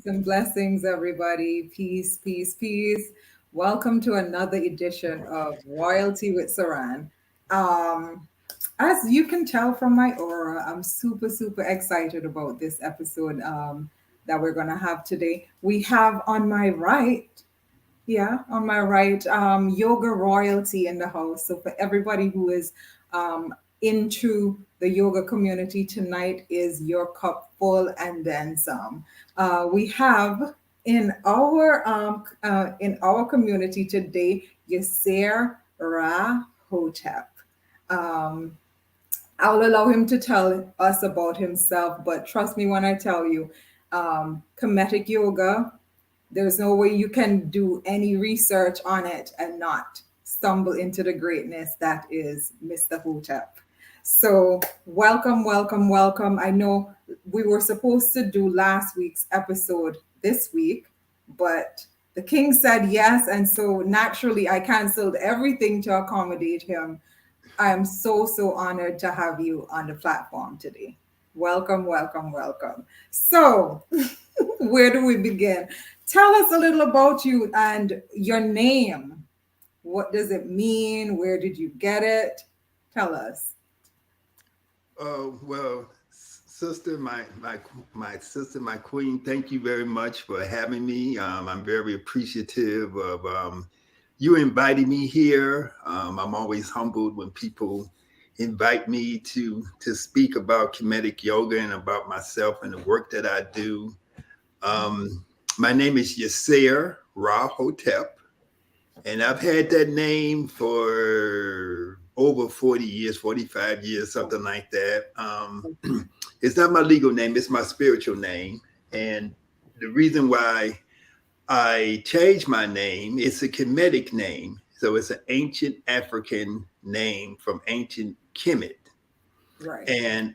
and blessings, everybody. Peace, peace, peace. Welcome to another edition of Royalty with Saran. Um, as you can tell from my aura, I'm super, super excited about this episode that we're going to have today. We have on my right, yoga royalty in the house. So for everybody who is into the yoga community, tonight is your cup full and then some. We have in our community today Yirser Ra Hotep. Um, I'll allow him to tell us about himself, but trust me when I tell you, Kemetic Yoga, there's no way you can do any research on it and not stumble into the greatness that is Mr. Hotep. So, welcome, welcome, welcome. I know we were supposed to do last week's episode this week, but the king said yes. And so, naturally, I canceled everything to accommodate him. I am so, so honored to have you on the platform today. Welcome, welcome, welcome. So, where do we begin? Tell us a little about you and your name. What does it mean? Where did you get it? Tell us. Well, sister, my sister, my queen. Thank you very much for having me. I'm very appreciative of you inviting me here. I'm always humbled when people invite me to speak about Kemetic Yoga and about myself and the work that I do. My name is Yirser Ra Hotep, and I've had that name for over 40 years, 45 years, something like that. It's not my legal name, it's my spiritual name. And the reason why I changed my name, it's a Kemetic name. So it's an ancient African name from ancient Kemet. Right. And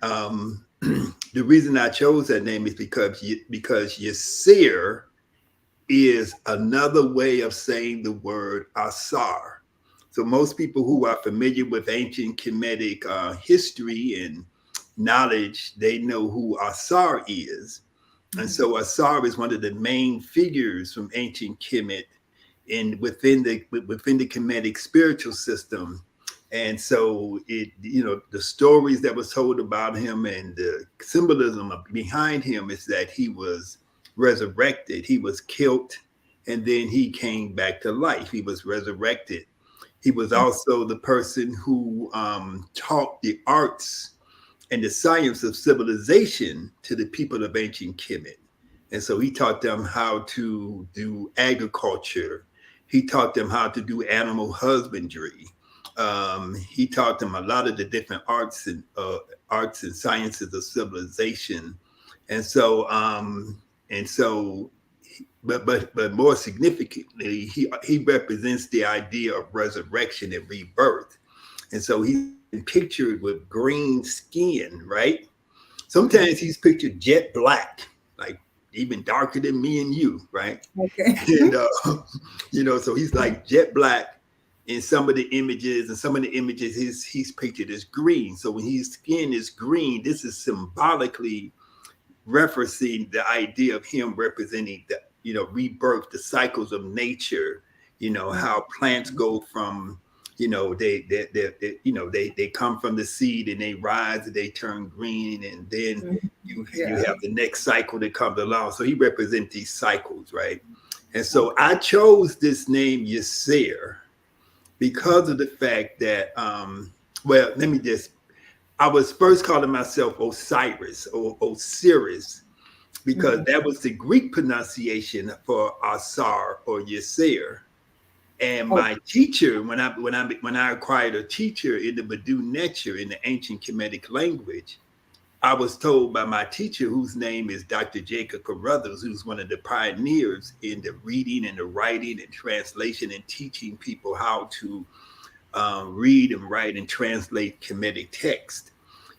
the reason I chose that name is because Yasir is another way of saying the word Asar. So most people who are familiar with ancient Kemetic history and knowledge, they know who Asar is. And Mhm. so Asar is one of the main figures from ancient Kemet in within the Kemetic spiritual system. And so the stories that was told about him and the symbolism behind him is that he was resurrected, he was killed, and then he came back to life. He was resurrected. He was also the person who taught the arts and the science of civilization to the people of ancient Kemet. And so he taught them how to do agriculture. He taught them how to do animal husbandry. He taught them a lot of the different arts and sciences of civilization. And so, but more significantly, he represents the idea of resurrection and rebirth. And so he's been pictured with green skin, right? Sometimes he's pictured jet black, like even darker than me and you, right? Okay. And so he's like jet black in some of the images, and some of the images he's pictured as green. So when his skin is green, this is symbolically referencing the idea of him representing the rebirth, the cycles of nature. How plants go from they come from the seed and they rise and they turn green, and then you Yeah. have the next cycle that comes along. So he represents these cycles, right? And so I chose this name Yasir because of the fact that well, let me just I was first calling myself Osiris or Osiris because that was the Greek pronunciation for Asar or Yasir. And Oh, my teacher, when I acquired a teacher in the Badu Netcher in the ancient Kemetic language, I was told by my teacher, whose name is Dr. Jacob Carruthers, who's one of the pioneers in the reading and the writing and translation and teaching people how to read and write and translate Kemetic text.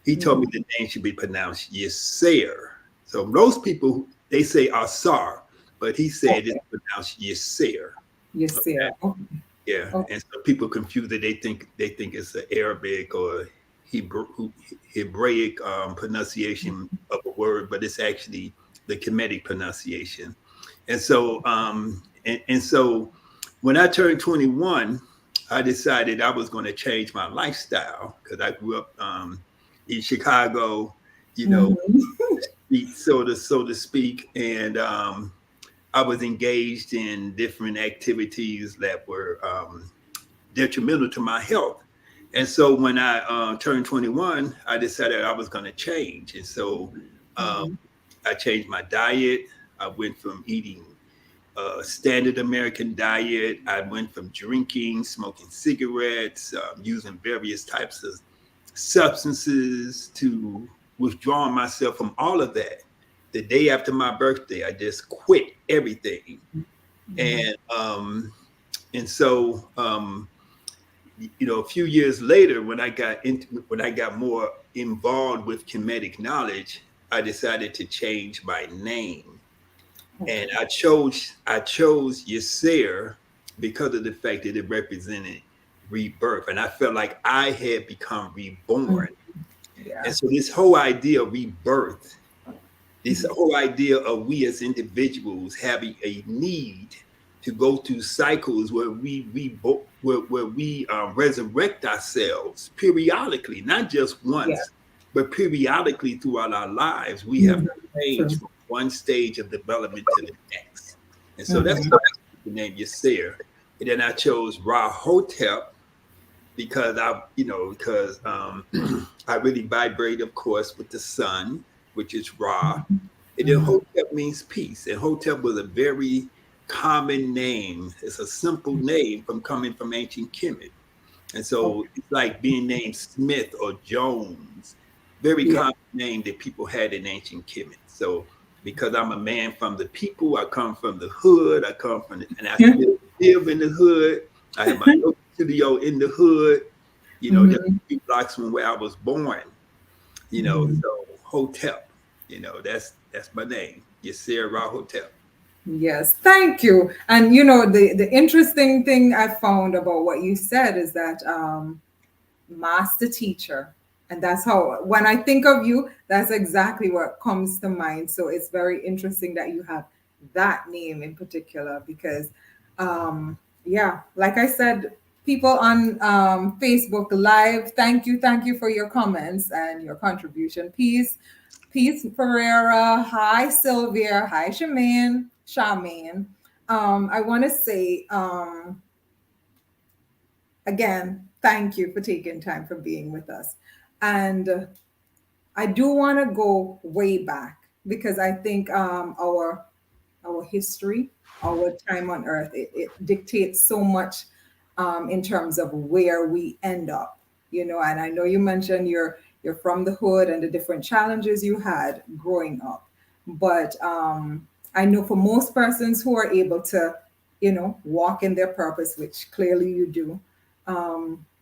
He told me the name should be pronounced Yisser. So most people they say Asar, but he said it's okay. pronounced Yisser. Yes, Okay. Sarah. Okay. Yeah, Okay. and so people confuse it. They think it's the Arabic or Hebrew, Hebraic pronunciation of a word, but it's actually the Kemetic pronunciation. And so when I turned 21, I decided I was going to change my lifestyle because I grew up in Chicago, you know, Mhm. so to speak, and I was engaged in different activities that were detrimental to my health. And so when I turned 21, I decided I was going to change. And so um, Mhm. I changed my diet. I went from eating standard American diet. I went from drinking, smoking cigarettes, using various types of substances to withdrawing myself from all of that. The day after my birthday, I just quit everything. Mhm. And so a few years later, when I got more involved with Kemetic knowledge, I decided to change my name, and Okay. I chose Yirser because of the fact that it represented rebirth, and I felt like I had become Mhm. reborn. And Yeah. so this whole idea of rebirth, this Mhm. whole idea of we as individuals having a need to go through cycles where we resurrect ourselves periodically, not just Yeah. once, but periodically throughout our lives, we have Mhm. to change True. from one stage of development to the next. And so that's Mhm. why I chose the name Yasser. And then I chose Ra Hotep because I really vibrate, of course, with the sun, which is Ra. And then Mhm. Hotep means peace. And Hotep was a very common name. It's a simple name from coming from ancient Kemet. And so Okay. it's like being named Smith or Jones, very Yeah. common name that people had in ancient Kemet. So because I'm a man from the people, I come from the hood, and I still live in the hood. I have my yoga studio in the hood, just Mhm. a few blocks from where I was born, Mhm. so Hotep, that's my name. Yasser Ra Hotep. Yes, thank you. And you know, the interesting thing I found about what you said is that master teacher, and that's how when I think of you, that's exactly what comes to mind. So it's very interesting that you have that name in particular because, yeah, like I said, people on Facebook Live, thank you for your comments and your contribution. Peace Pereira. Hi, Sylvia. Hi, Charmaine. I want to say, again, thank you for taking time for being with us. And I do want to go way back because I think our history, our time on earth, it dictates so much in terms of where we end up. You know, and I know you mentioned you're from the hood and the different challenges you had growing up, but I know for most persons who are able to, walk in their purpose, which clearly you do,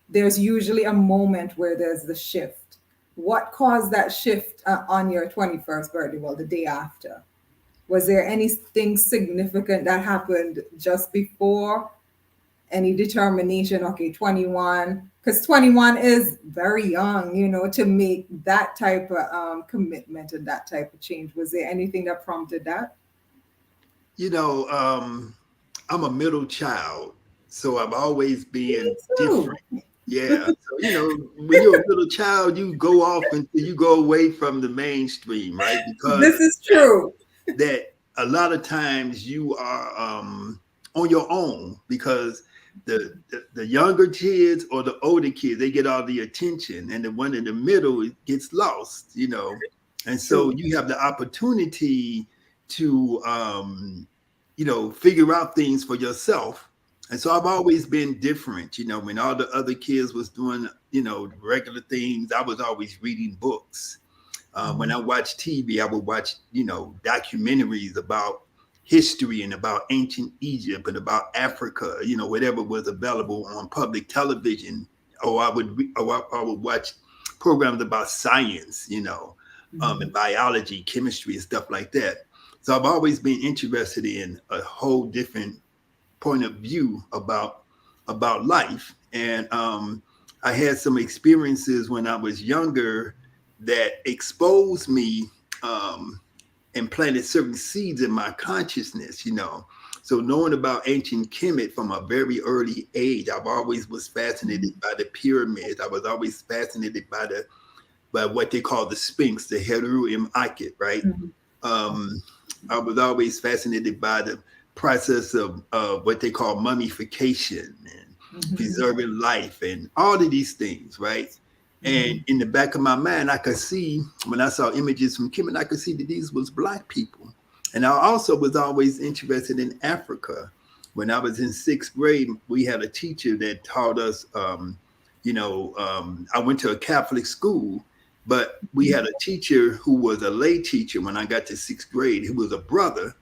there's usually a moment where there's the shift. What caused that shift on your 21st birthday? Well, the day after. Was there anything significant that happened just before? Any determination? Okay, 21, because 21 is very young, to make that type of commitment and that type of change. Was there anything that prompted that? You know, I'm a middle child, so I've always Me been too. different. Yeah. So, when you're a middle child, you go off until you go away from the mainstream, right? Because This is true. that a lot of times you are on your own because the younger kids or the older kids, they get all the attention, and the one in the middle gets lost. And so True. you have the opportunity to figure out things for yourself. And so I've always been different. When all the other kids was doing regular things, I was always reading books. When Mhm. I watch TV, I would watch, documentaries about history and about ancient Egypt and about Africa, whatever was available on public television. Or I would watch programs about science, and Mhm. biology, chemistry, and stuff like that. So I've always been interested in a whole different point of view about life. And I had some experiences when I was younger that exposed me um, and planted certain seeds in my consciousness, So knowing about ancient Kemet from a very early age, I've always was fascinated by the pyramids. I was always fascinated by what they call the Sphinx, the Heru Im Akhet, right? Mhm. Um, I was always fascinated by the process of what they call mummification and Mhm. preserving life and all of these things, right? And Mhm. in the back of my mind, I could see when I saw images from Kim, and I could see that these was Black people. And I also was always interested in Africa. When I was in sixth grade, we had a teacher that taught us. I went to a Catholic school, but we had a teacher who was a lay teacher when I got to sixth grade. He was a brother,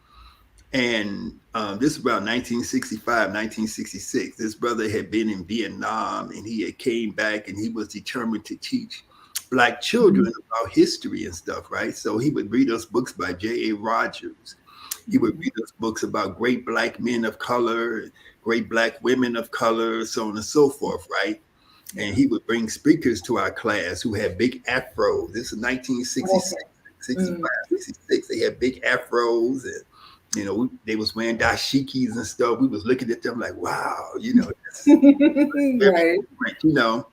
and this was around 1965, 1966. This brother had been in Vietnam, and he had came back, and he was determined to teach Black children Mhm. about history and stuff, right? So he would read us books by J.A. Rogers. He would Mhm. read us books about great Black men of color, great Black women of color, so on and so forth, right? And Yeah. he would bring speakers to our class who had big afros. This is 1966, Okay. 65, Mm. 66. They had big afros, and they was wearing dashikis and stuff. We was looking at them like, wow, that's very Right. different.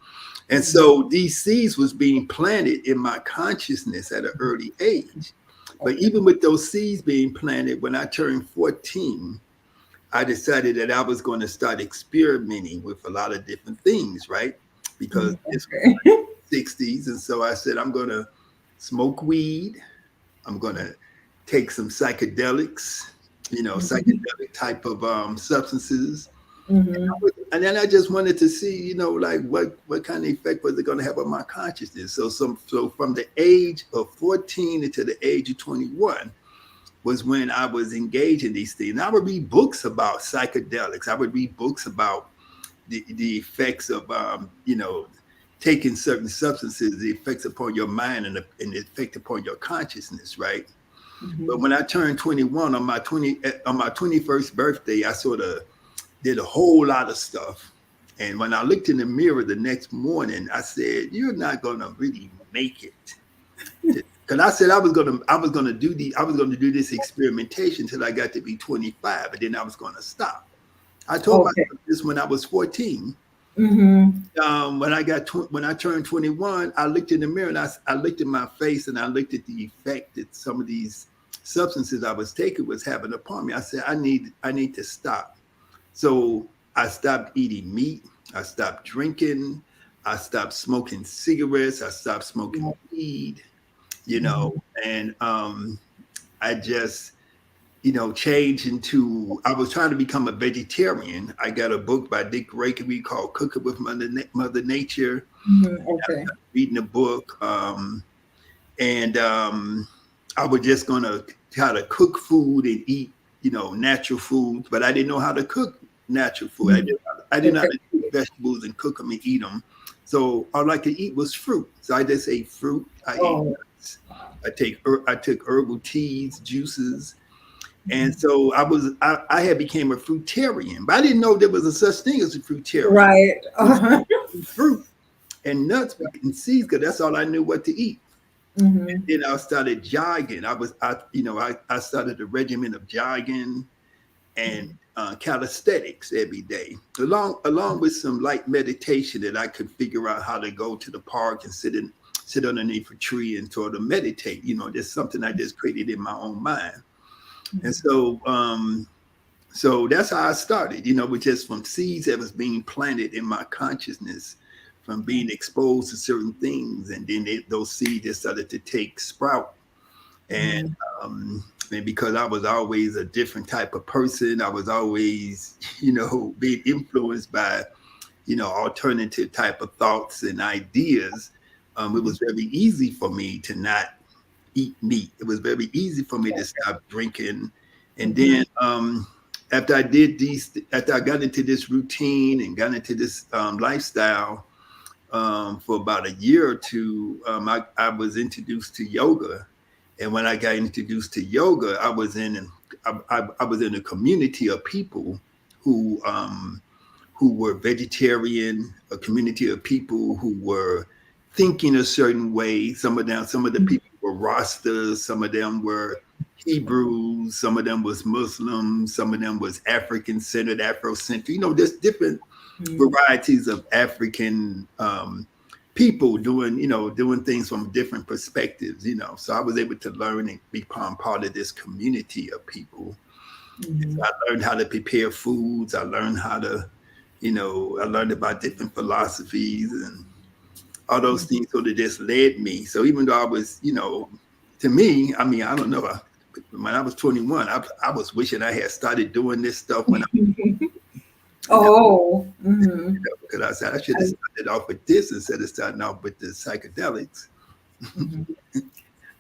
And Mhm. so these seeds was being planted in my consciousness at an early age. But Okay. even with those seeds being planted, when I turned 14, I decided that I was going to start experimenting with a lot of different things, right? Because Mhm. this was Okay. 60s. And so I said, I'm going to smoke weed. I'm going to take some psychedelics, Mhm. psychedelic type of substances. Mhm. And then I just wanted to see, like what kind of effect was it going to have on my consciousness? So from the age of 14 to the age of 21, was when I was engaged in these things. And I would read books about psychedelics. I would read books about the effects of, taking certain substances, the effects upon your mind and the effect upon your consciousness, right? But Mhm. when I turned 21 on my 21st birthday, I sort of did a whole lot of stuff. And when I looked in the mirror the next morning, I said, "You're not gonna really make it." Because I said I was gonna do this experimentation till I got to be 25, and then I was gonna stop. I told Okay. myself this when I was 14. Mhm. When I turned 21, I looked in the mirror and I looked at my face and I looked at the effect that some of these substances I was taking was having upon me. I said, I need to stop. So I stopped eating meat. I stopped drinking. I stopped smoking cigarettes. I stopped smoking Yeah. weed, Mhm. and I just, changed into, I was trying to become a vegetarian. I got a book by Dick Gregory called Cooking with Mother Nature. Mhm. Okay. Reading the book. And I was just going to try to cook food and eat, natural foods, but I didn't know how to cook natural food. Mhm. I didn't know how Okay. to cook vegetables and cook them and eat them. So all I could eat was fruit. So I just ate fruit. I ate Oh. nuts. I took herbal teas, juices, and Mhm. so I had became a fruitarian, but I didn't know there was a such thing as a fruitarian. Right. I was fruit and nuts and seeds because that's all I knew what to eat. Mhm. Then I started jogging. I started a regimen of jogging and calisthenics every day, along with some light meditation that I could figure out how to go to the park and sit underneath a tree and sort of meditate. Just something I just created in my own mind. And Mhm. so that's how I started, with just from seeds that was being planted in my consciousness, from being exposed to certain things, and then those seeds just started to take sprout. And Mhm. and because I was always a different type of person, I was always, being influenced by, alternative type of thoughts and ideas. It Mhm. was very easy for me to not eat meat. It was very easy for me to stop drinking. And Mhm. then after I got into this routine and got into this lifestyle for about a year or two, I was introduced to yoga. And when I got introduced to yoga, I was in a community of people who who were vegetarian, a community of people who were thinking a certain way. Some of the Mhm. people were Rastas, some of them were Hebrews, some of them was Muslims, some of them was African centered, Afrocentric. There's different Mm-hmm. varieties of African people doing things from different perspectives. So I was able to learn and become part of this community of people. Mm-hmm. So I learned how to prepare foods. I learned how to, I learned about different philosophies and all those things sort of just led me. So even though I was, to me, I mean, I don't know. When I was 21, I was wishing I had started doing this stuff when I, you know, Oh, mm-hmm. because I said I should have started off with this instead of starting off with the psychedelics. Mm-hmm.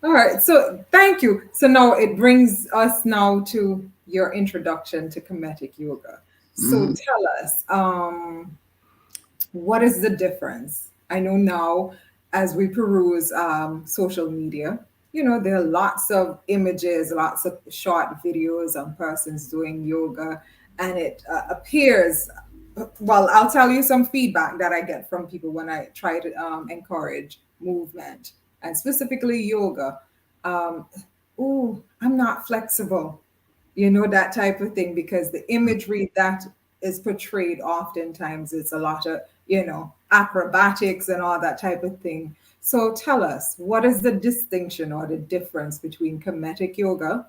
All right. So thank you. So now it brings us now to your introduction to Kemetic Yoga. So Mhm. tell us, what is the difference? I know now, as we peruse social media, there are lots of images, lots of short videos on persons doing yoga, and it appears. Well, I'll tell you some feedback that I get from people when I try to encourage movement and specifically yoga. Um, oh, I'm not flexible, that type of thing, because the imagery that is portrayed oftentimes it's a lot of, acrobatics and all that type of thing. So tell us, what is the distinction or the difference between Kemetic yoga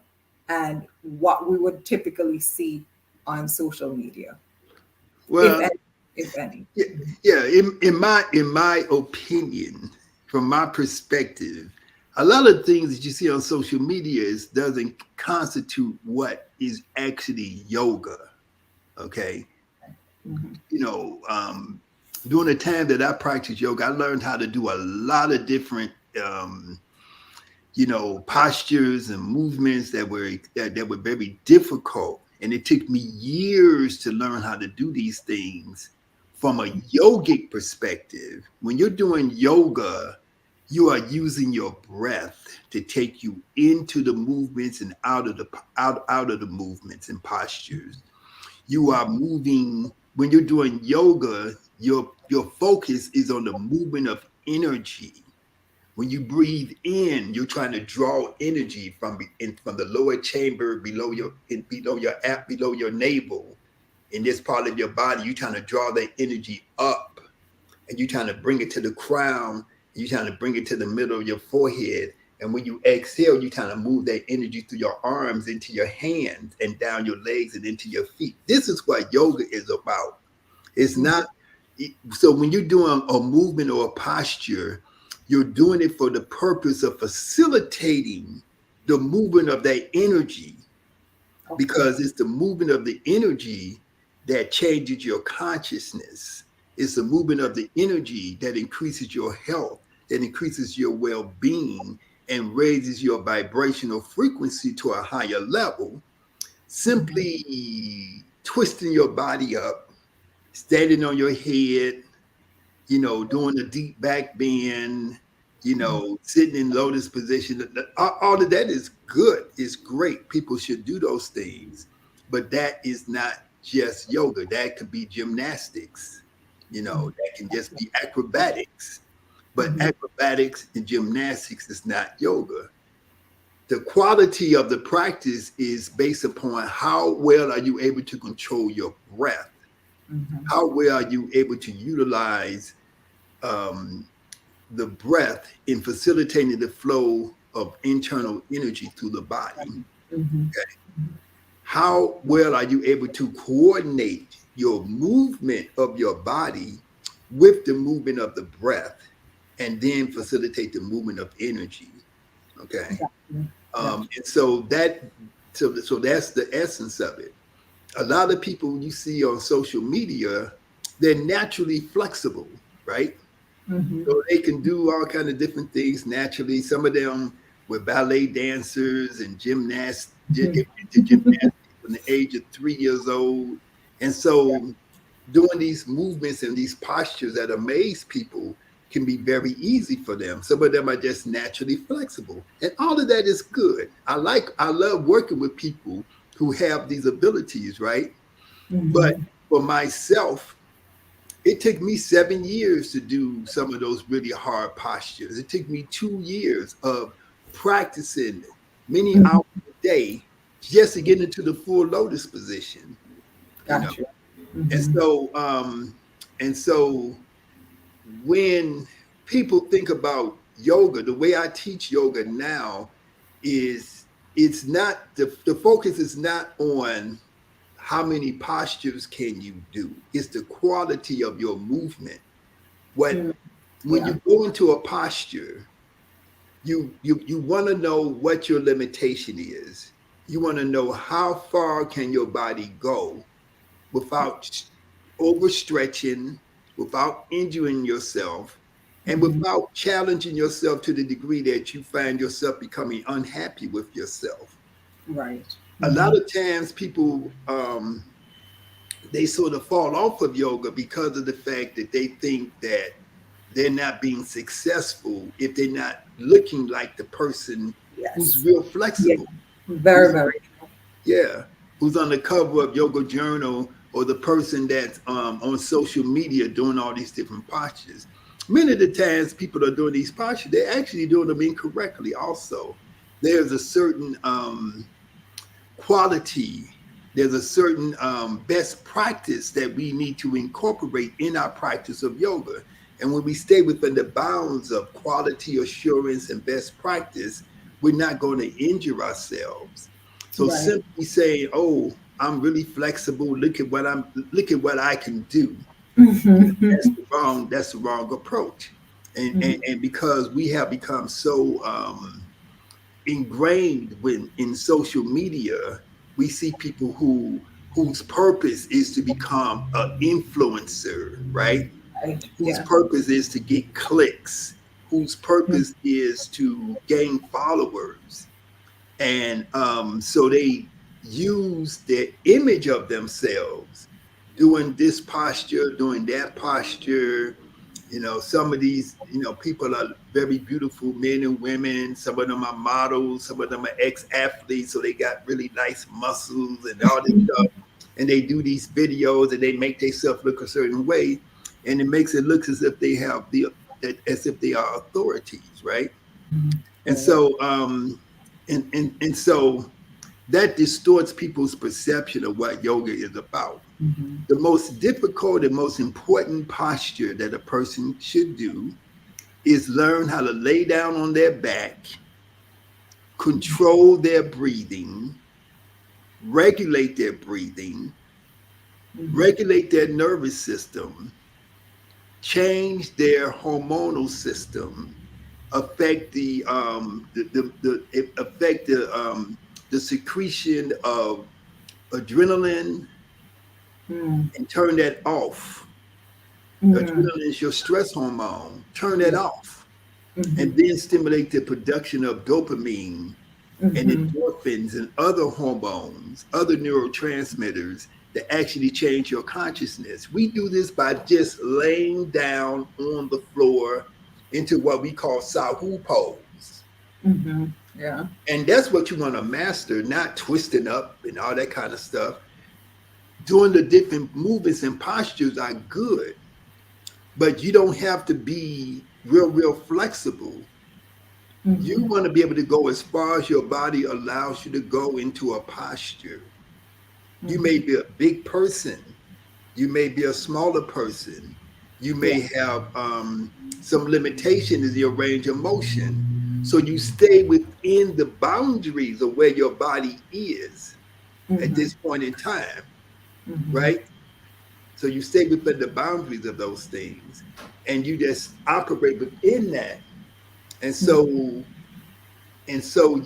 and what we would typically see on social media, if Well, any, if any? yeah, yeah. In my opinion, from my perspective, a lot of things that you see on social media doesn't constitute what is actually yoga. Okay, Mm-hmm. you know, um, during the time that I practiced yoga, I learned how to do a lot of different, um, postures and movements that were very difficult, and it took me years to learn how to do these things from a yogic perspective. When you're doing yoga, you are using your breath to take you into the movements and out of the movements and postures. You are moving when you're doing yoga. Your focus is on the movement of energy. When you breathe in, you're trying to draw energy from the lower chamber below your navel. In this part of your body, you're trying to draw that energy up, and you're trying to bring it to the crown. You're trying to bring it to the middle of your forehead. And when you exhale, you kind of move that energy through your arms into your hands and down your legs and into your feet. This is what yoga is about. It's not so when you're doing a movement or a posture, you're doing it for the purpose of facilitating the movement of that energy, Okay. because it's the movement of the energy that changes your consciousness. It's the movement of the energy that increases your health, that increases your well-being, and raises your vibrational frequency to a higher level. Mm-hmm. Simply twisting your body up, standing on your head, doing a deep back bend, sitting in lotus position. All of that is good. It's great. People should do those things. But that is not just yoga. That could be gymnastics. That can just be acrobatics. But Mm-hmm. acrobatics and gymnastics is not yoga. The quality of the practice is based upon how well are you able to control your breath? Mm-hmm. How well are you able to utilize um, the breath in facilitating the flow of internal energy through the body? Mm-hmm. Okay. How well are you able to coordinate your movement of your body with the movement of the breath and then facilitate the movement of energy? Okay. Gotcha. Gotcha. And so that's the essence of it. A lot of people you see on social media, they're naturally flexible, right? Mm-hmm. So they can do all kind of different things naturally. Some of them were ballet dancers and gymnasts. They went into gymnastics from the age of 3 years old. And so doing these movements and these postures that amaze people can be very easy for them. Some of them are just naturally flexible. And all of that is good. I love working with people who have these abilities, right? But Mm-hmm. for myself, it took me 7 years to do some of those really hard postures. It took me 2 years of practicing many hours day just to get into the full lotus position, you know. Got you. And Mm-hmm. so when people think about yoga, the way I teach yoga now is it's not the focus is not on how many postures can you do. It's the quality of your movement. What Mm. when Yeah. you go into a posture, you want to know what your limitation is. You want to know how far can your body go without overstretching, without injuring yourself, and Mm-hmm. without challenging yourself to the degree that you find yourself becoming unhappy with yourself. Right. A Mm-hmm. lot of times people they sort of fall off of yoga because of the fact that they think that they're not being successful if they're not looking like the person who's Yes. real Yeah. flexible, Very, who's very true. yeah, who's on the cover of Yoga Journal, or the person that's on social media doing all these different postures. Many of the times people are doing these postures, they're actually doing them incorrectly also. There's a certain quality, there's a certain best practice that we need to incorporate in our practice of yoga. And when we stay within the bounds of quality assurance and best practice, we're not going to injure ourselves. So Right. simply saying, "Oh, I'm really flexible. Look at what I can do." Mm-hmm. That's the wrong approach. And Mm-hmm. and because we have become so ingrained when in social media we see people whose purpose is to become an influencer, right? Right. Whose Yeah. purpose is to get clicks, whose purpose is to gain followers. And so they use the image of themselves doing this posture, doing that posture. Some of these, people are very beautiful men and women. Some of them are models, some of them are ex-athletes, so they got really nice muscles and all this stuff. And they do these videos and they make themselves look a certain way, and it makes it look as if they have as if they are authorities, right? And Right. so, and so that distorts people's perception of what yoga is about. Mm-hmm. The most difficult and most important posture that a person should do is learn how to lay down on their back, control their breathing, regulate their breathing, Mm-hmm. regulate their nervous system, change their hormonal system, affect the secretion of adrenaline, and turn that off. Mm-hmm. Adrenaline is your stress hormone. Turn that Yeah. off, Mm-hmm. and then stimulate the production of dopamine and Mm-hmm. endorphins and other hormones, other neurotransmitters that actually change your consciousness. We do this by just laying down on the floor into what we call Sahu pose. Mm-hmm. Yeah. And that's what you want to master, not twisting up and all that kind of stuff. Doing the different movements and postures are good, but you don't have to be real flexible. You Mm-hmm. want to be able to go as far as your body allows you to go into a posture. You may Mm-hmm. be a big person, you may be a smaller person, you Yeah. may have some limitation in your range of motion. So you stay within the boundaries of where your body is at Mm-hmm. this point in time, Mm-hmm. right? So you stay within the boundaries of those things, and you just operate within that. And so so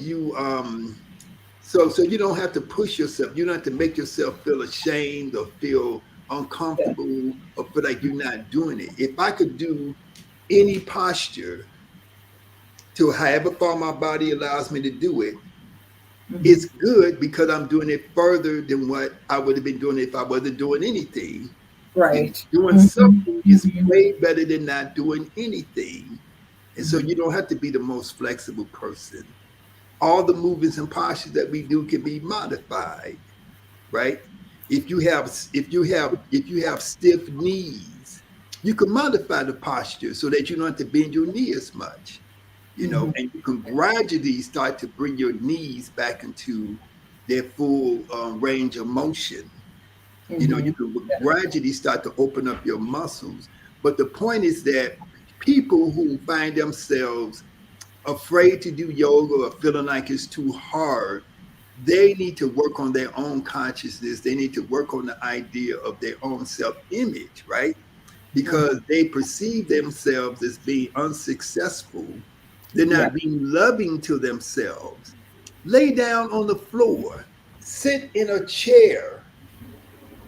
you don't have to push yourself. You don't have to make yourself feel ashamed or feel Yeah. uncomfortable or feel like you're not doing it. If I could do any posture to however far my body allows me to do it, Mm-hmm. it's good because I'm doing it further than what I would have been doing if I wasn't doing anything. Right. Doing Mm-hmm. something is Mm-hmm. way better than not doing anything. And so Mm-hmm. you don't have to be the most flexible person. All the movements and postures that we do can be modified, right? If you have stiff knees, you can modify the posture so that you don't have to bend your knee as much. Mm-hmm. and you can gradually start to bring your knees back into their full range of motion. Mm-hmm. You can gradually start to open up your muscles. But the point is that people who find themselves afraid to do yoga or feeling like it's too hard, they need to work on their own consciousness. They need to work on the idea of their own self image, right? Mm-hmm. Because they perceive themselves as being unsuccessful. They're Yeah. not being loving to themselves. Lay down on the floor, sit in a chair,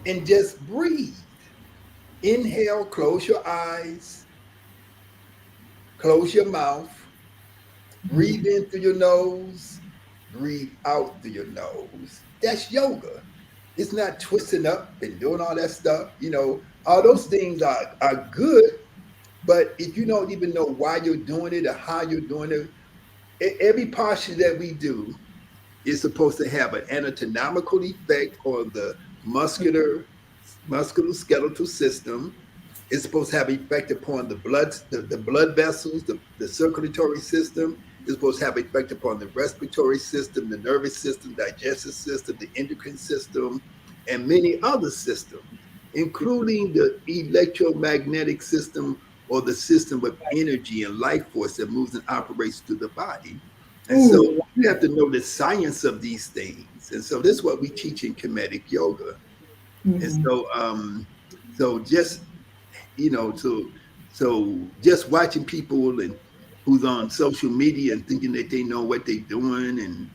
and just breathe. Inhale, close your eyes, close your mouth, breathe in through your nose, breathe out through your nose. That's yoga. It's not twisting up and doing all that stuff. All those things are good, but if you don't even know why you're doing it or how you're doing it, every posture that we do is supposed to have an anatomical effect on the muscular musculoskeletal system. It's supposed to have effect upon the blood vessels, the circulatory system. It's supposed to have effect upon the respiratory system, the nervous system, digestive system, the endocrine system, and many other systems, including the electromagnetic system or the system of energy and life force that moves and operates through the body. And so Ooh. you have to know the science of these things. And so this is what we teach in Kemetic Yoga. And Mm-hmm. so just so just watching people and who's on social media and thinking that they know what they're doing, and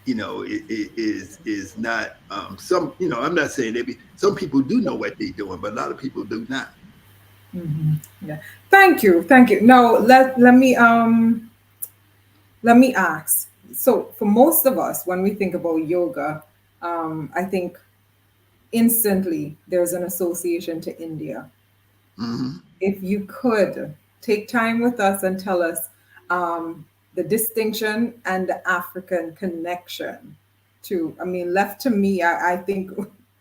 it is not some. I'm not saying some people do know what they're doing, but a lot of people do not. Mm-hmm. Yeah. Thank you. Thank you. Now let me ask. So for most of us, when we think about yoga, I think instantly there's an association to India. Hmm. If you could take time with us and tell us the distinction and the African connection to, I mean, left to me, I think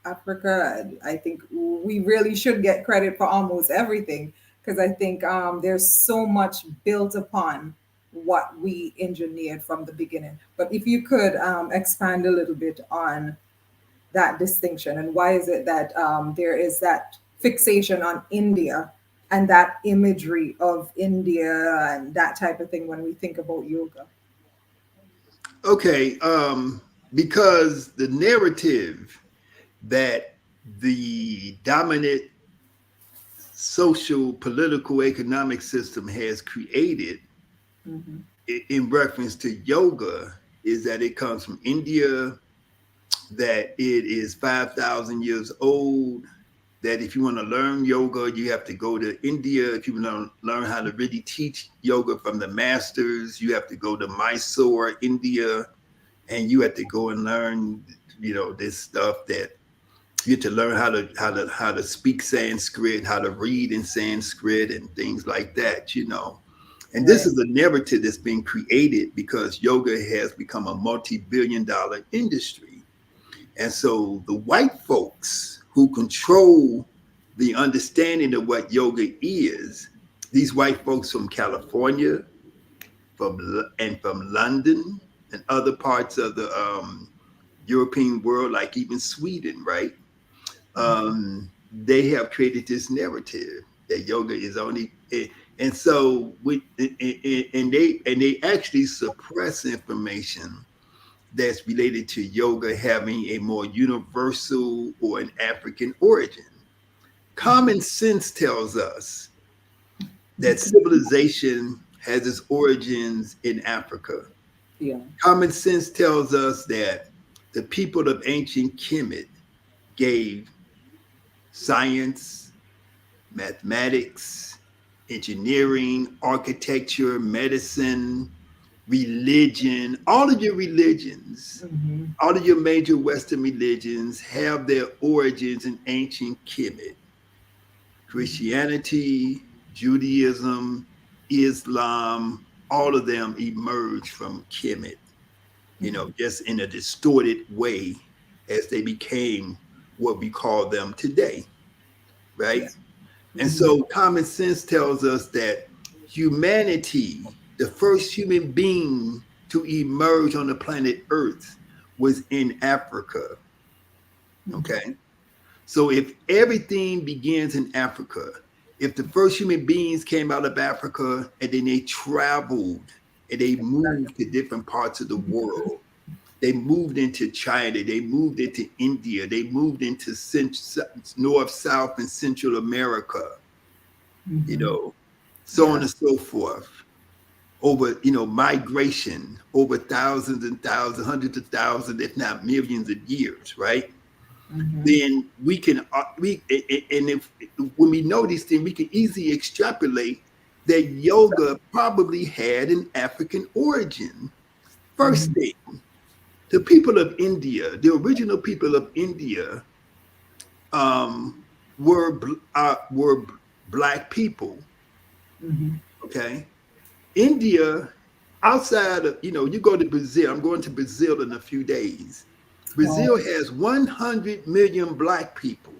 Africa, I think we really should get credit for almost everything because I think there's so much built upon what we engineered from the beginning. But if you could expand a little bit on that distinction and why is it that there is that fixation on India and that imagery of India and that type of thing when we think about yoga. Okay, because the narrative that the dominant social, political, economic system has created Hmm. in reference to yoga is that it comes from India, that it is 5,000 years old, that if you want to learn yoga, you have to go to India. If you want to learn how to really teach yoga from the masters, you have to go to Mysore, India, and you have to go and learn, this stuff that you have to learn how to speak Sanskrit, how to read in Sanskrit, and things like that. And this Right. is a narrative that's been created because yoga has become a multi-billion-dollar industry. And so the white folks who control the understanding of what yoga is, these white folks from California, from London and other parts of the European world, like even Sweden, right? They have created this narrative that yoga is only, and so and they actually suppress information that's related to yoga having a more universal or an African origin. Common sense tells us that civilization has its origins in Africa. Yeah. Common sense tells us that the people of ancient Kemet gave science, mathematics, engineering, architecture, medicine, religion, all of your religions, Hmm. all of your major Western religions have their origins in ancient Kemet. Christianity, Judaism, Islam, all of them emerged from Kemet, just in a distorted way as they became what we call them today, right? Yeah. And Hmm. so common sense tells us that humanity The first human being to emerge on the planet Earth was in Africa. Okay. So if everything begins in Africa, if the first human beings came out of Africa and then they traveled and they moved to different parts of the world, they moved into China, they moved into India, they moved into North, South, and Central America, you know, so on Yeah. and so forth. Over, migration over thousands and thousands, hundreds of thousands, if not millions of years, right? Then we can and if when we know these things, we can easily extrapolate that yoga probably had an African origin. First thing, the people of India, the original people of India, um, were black people. Okay, India, outside of, you go to Brazil. I'm going to Brazil in a few days. Wow. Brazil has 100 million black people.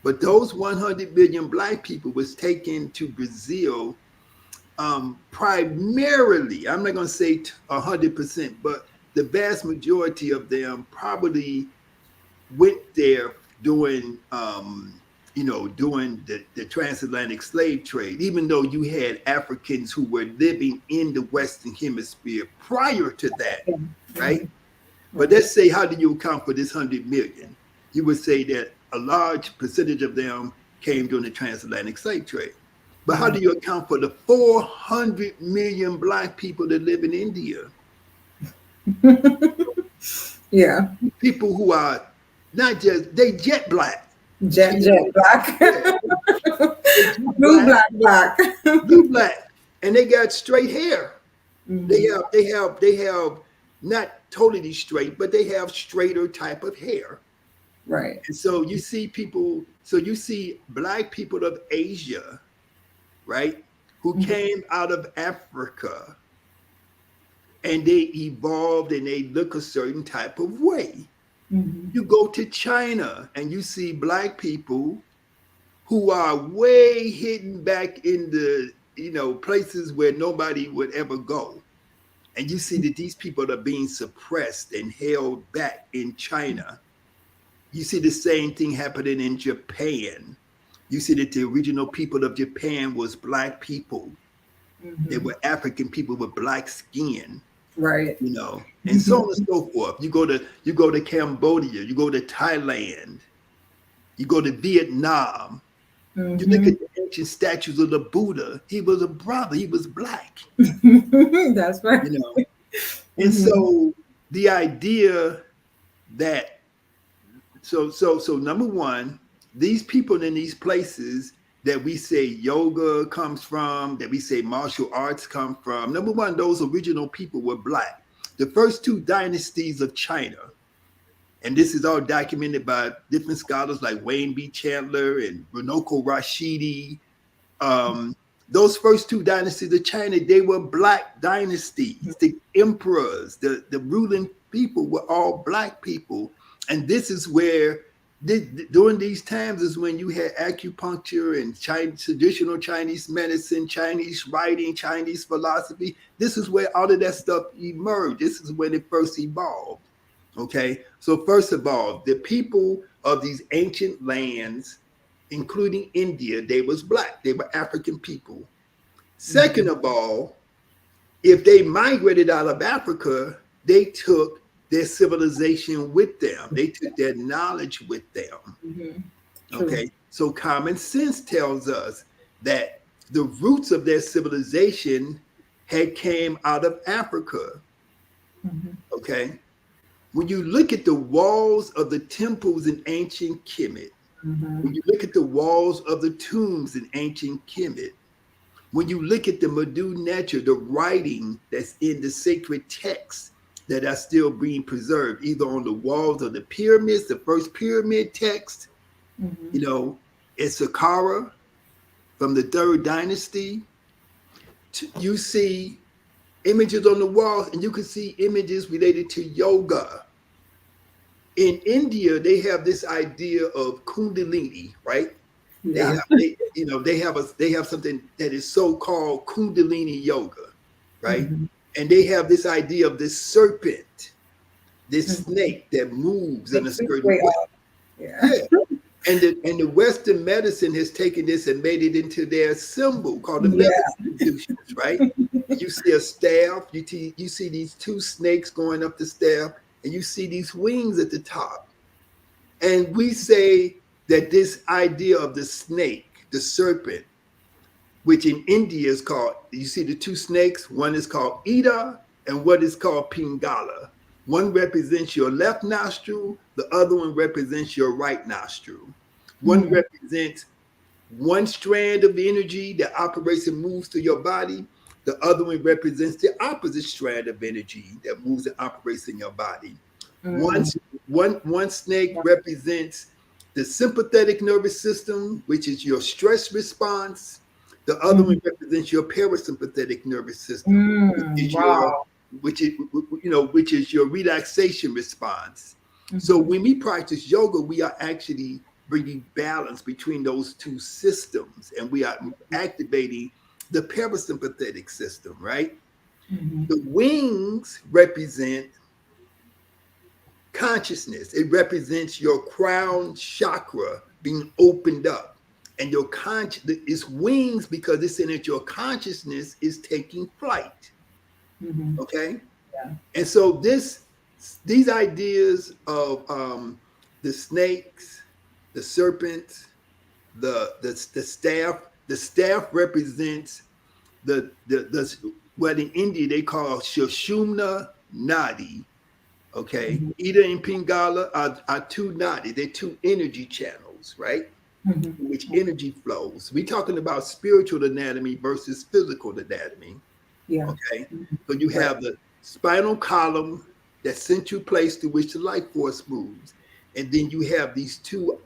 But those 100 million black people was taken to Brazil primarily. I'm not going to say 100%, but the vast majority of them probably went there during, during the transatlantic slave trade. Even though you had Africans who were living in the Western Hemisphere prior to that, Yeah. right? But Right. let's say, how do you account for this 100 million? You would say that a large percentage of them came during the transatlantic slave trade. But how Yeah. do you account for the 400 million black people that live in India? Yeah. People who are not just, they jet black. Jet black. Yeah, they jet Blue black, black black. blue black, and they got straight hair. They Hmm. have, they have not totally straight, but they have straighter type of hair. Right. And so you see people, so you see black people of Asia, right, who came out of Africa and they evolved and they look a certain type of way. You go to China and you see black people who are way hidden back in the, places where nobody would ever go. And you see that these people are being suppressed and held back in China. You see the same thing happening in Japan. You see that the original people of Japan was black people. They were African people with black skin, Right. and so on and so forth. You go to Cambodia, you go to Thailand, you go to Vietnam. You look Hmm. at the ancient statues of the Buddha. He was a brother. He was black. That's right. You know, and so the idea that so number one, these people in these places that we say yoga comes from, that we say martial arts come from, number one, those original people were black. The first two dynasties of China, and this is all documented by different scholars like Wayne B. Chandler and Runoko Rashidi. Um, those first two dynasties of China, they were black dynasties. The emperors, the ruling people were all black people. And this is where, during these times, is when you had acupuncture and traditional Chinese medicine, Chinese writing, Chinese philosophy. This is where all of that stuff emerged. This is when it first evolved. Okay. So, first of all, the people of these ancient lands, including India, they was black. They were African people. Second of all, if they migrated out of Africa, they took their civilization with them. They took their knowledge with them. True. Okay. So common sense tells us that the roots of their civilization had came out of Africa. Okay. When you look at the walls of the temples in ancient Kemet, when you look at the walls of the tombs in ancient Kemet, when you look at the Medu Neter, the writing that's in the sacred texts that are still being preserved, either on the walls of the pyramids, the first pyramid text, it's Saqqara from the third dynasty. You see images on the walls, and you can see images related to yoga. In India, they have this idea of Kundalini, right? They Yeah. have they have something that is so called Kundalini yoga, right? And they have this idea of this serpent, this snake that moves in a Makes its certain way way. up. Yeah. Yeah. And the Western medicine has taken this and made it into their symbol called the Yeah. medicine institutions, right? You see a staff, you see these two snakes going up the staff, and you see these wings at the top. And we say that this idea of the snake, the serpent, which in India is called, you see the two snakes, one is called Ida and what is called Pingala. One represents your left nostril, the other one represents your right nostril. One Mm, represents one strand of energy that operates and moves through your body. The other one represents the opposite strand of energy that moves and operates in your body. One, mm, one snake represents the sympathetic nervous system, which is your stress response. The other one mm, represents your parasympathetic nervous system, which is your wow. which is which is your relaxation response. So Mhm. when we practice yoga, we are actually bringing balance between those two systems, and we are activating the parasympathetic system, right? Mhm. The wings represent consciousness. It represents your crown chakra being opened up. And your its wings because it's in it, your consciousness is taking flight. Mhm. Okay. Yeah. And so these ideas of the snakes, the serpents, the staff represents the what in India they call Sushumna Nadi. Okay. Mhm. Ida and Pingala are two nadi, they're two energy channels, right? Mhm. In which energy flows. We're talking about spiritual anatomy versus physical anatomy. Yeah. Okay. Mhm. So you Right. have the spinal column, that central place through which the life force moves. And then you have these two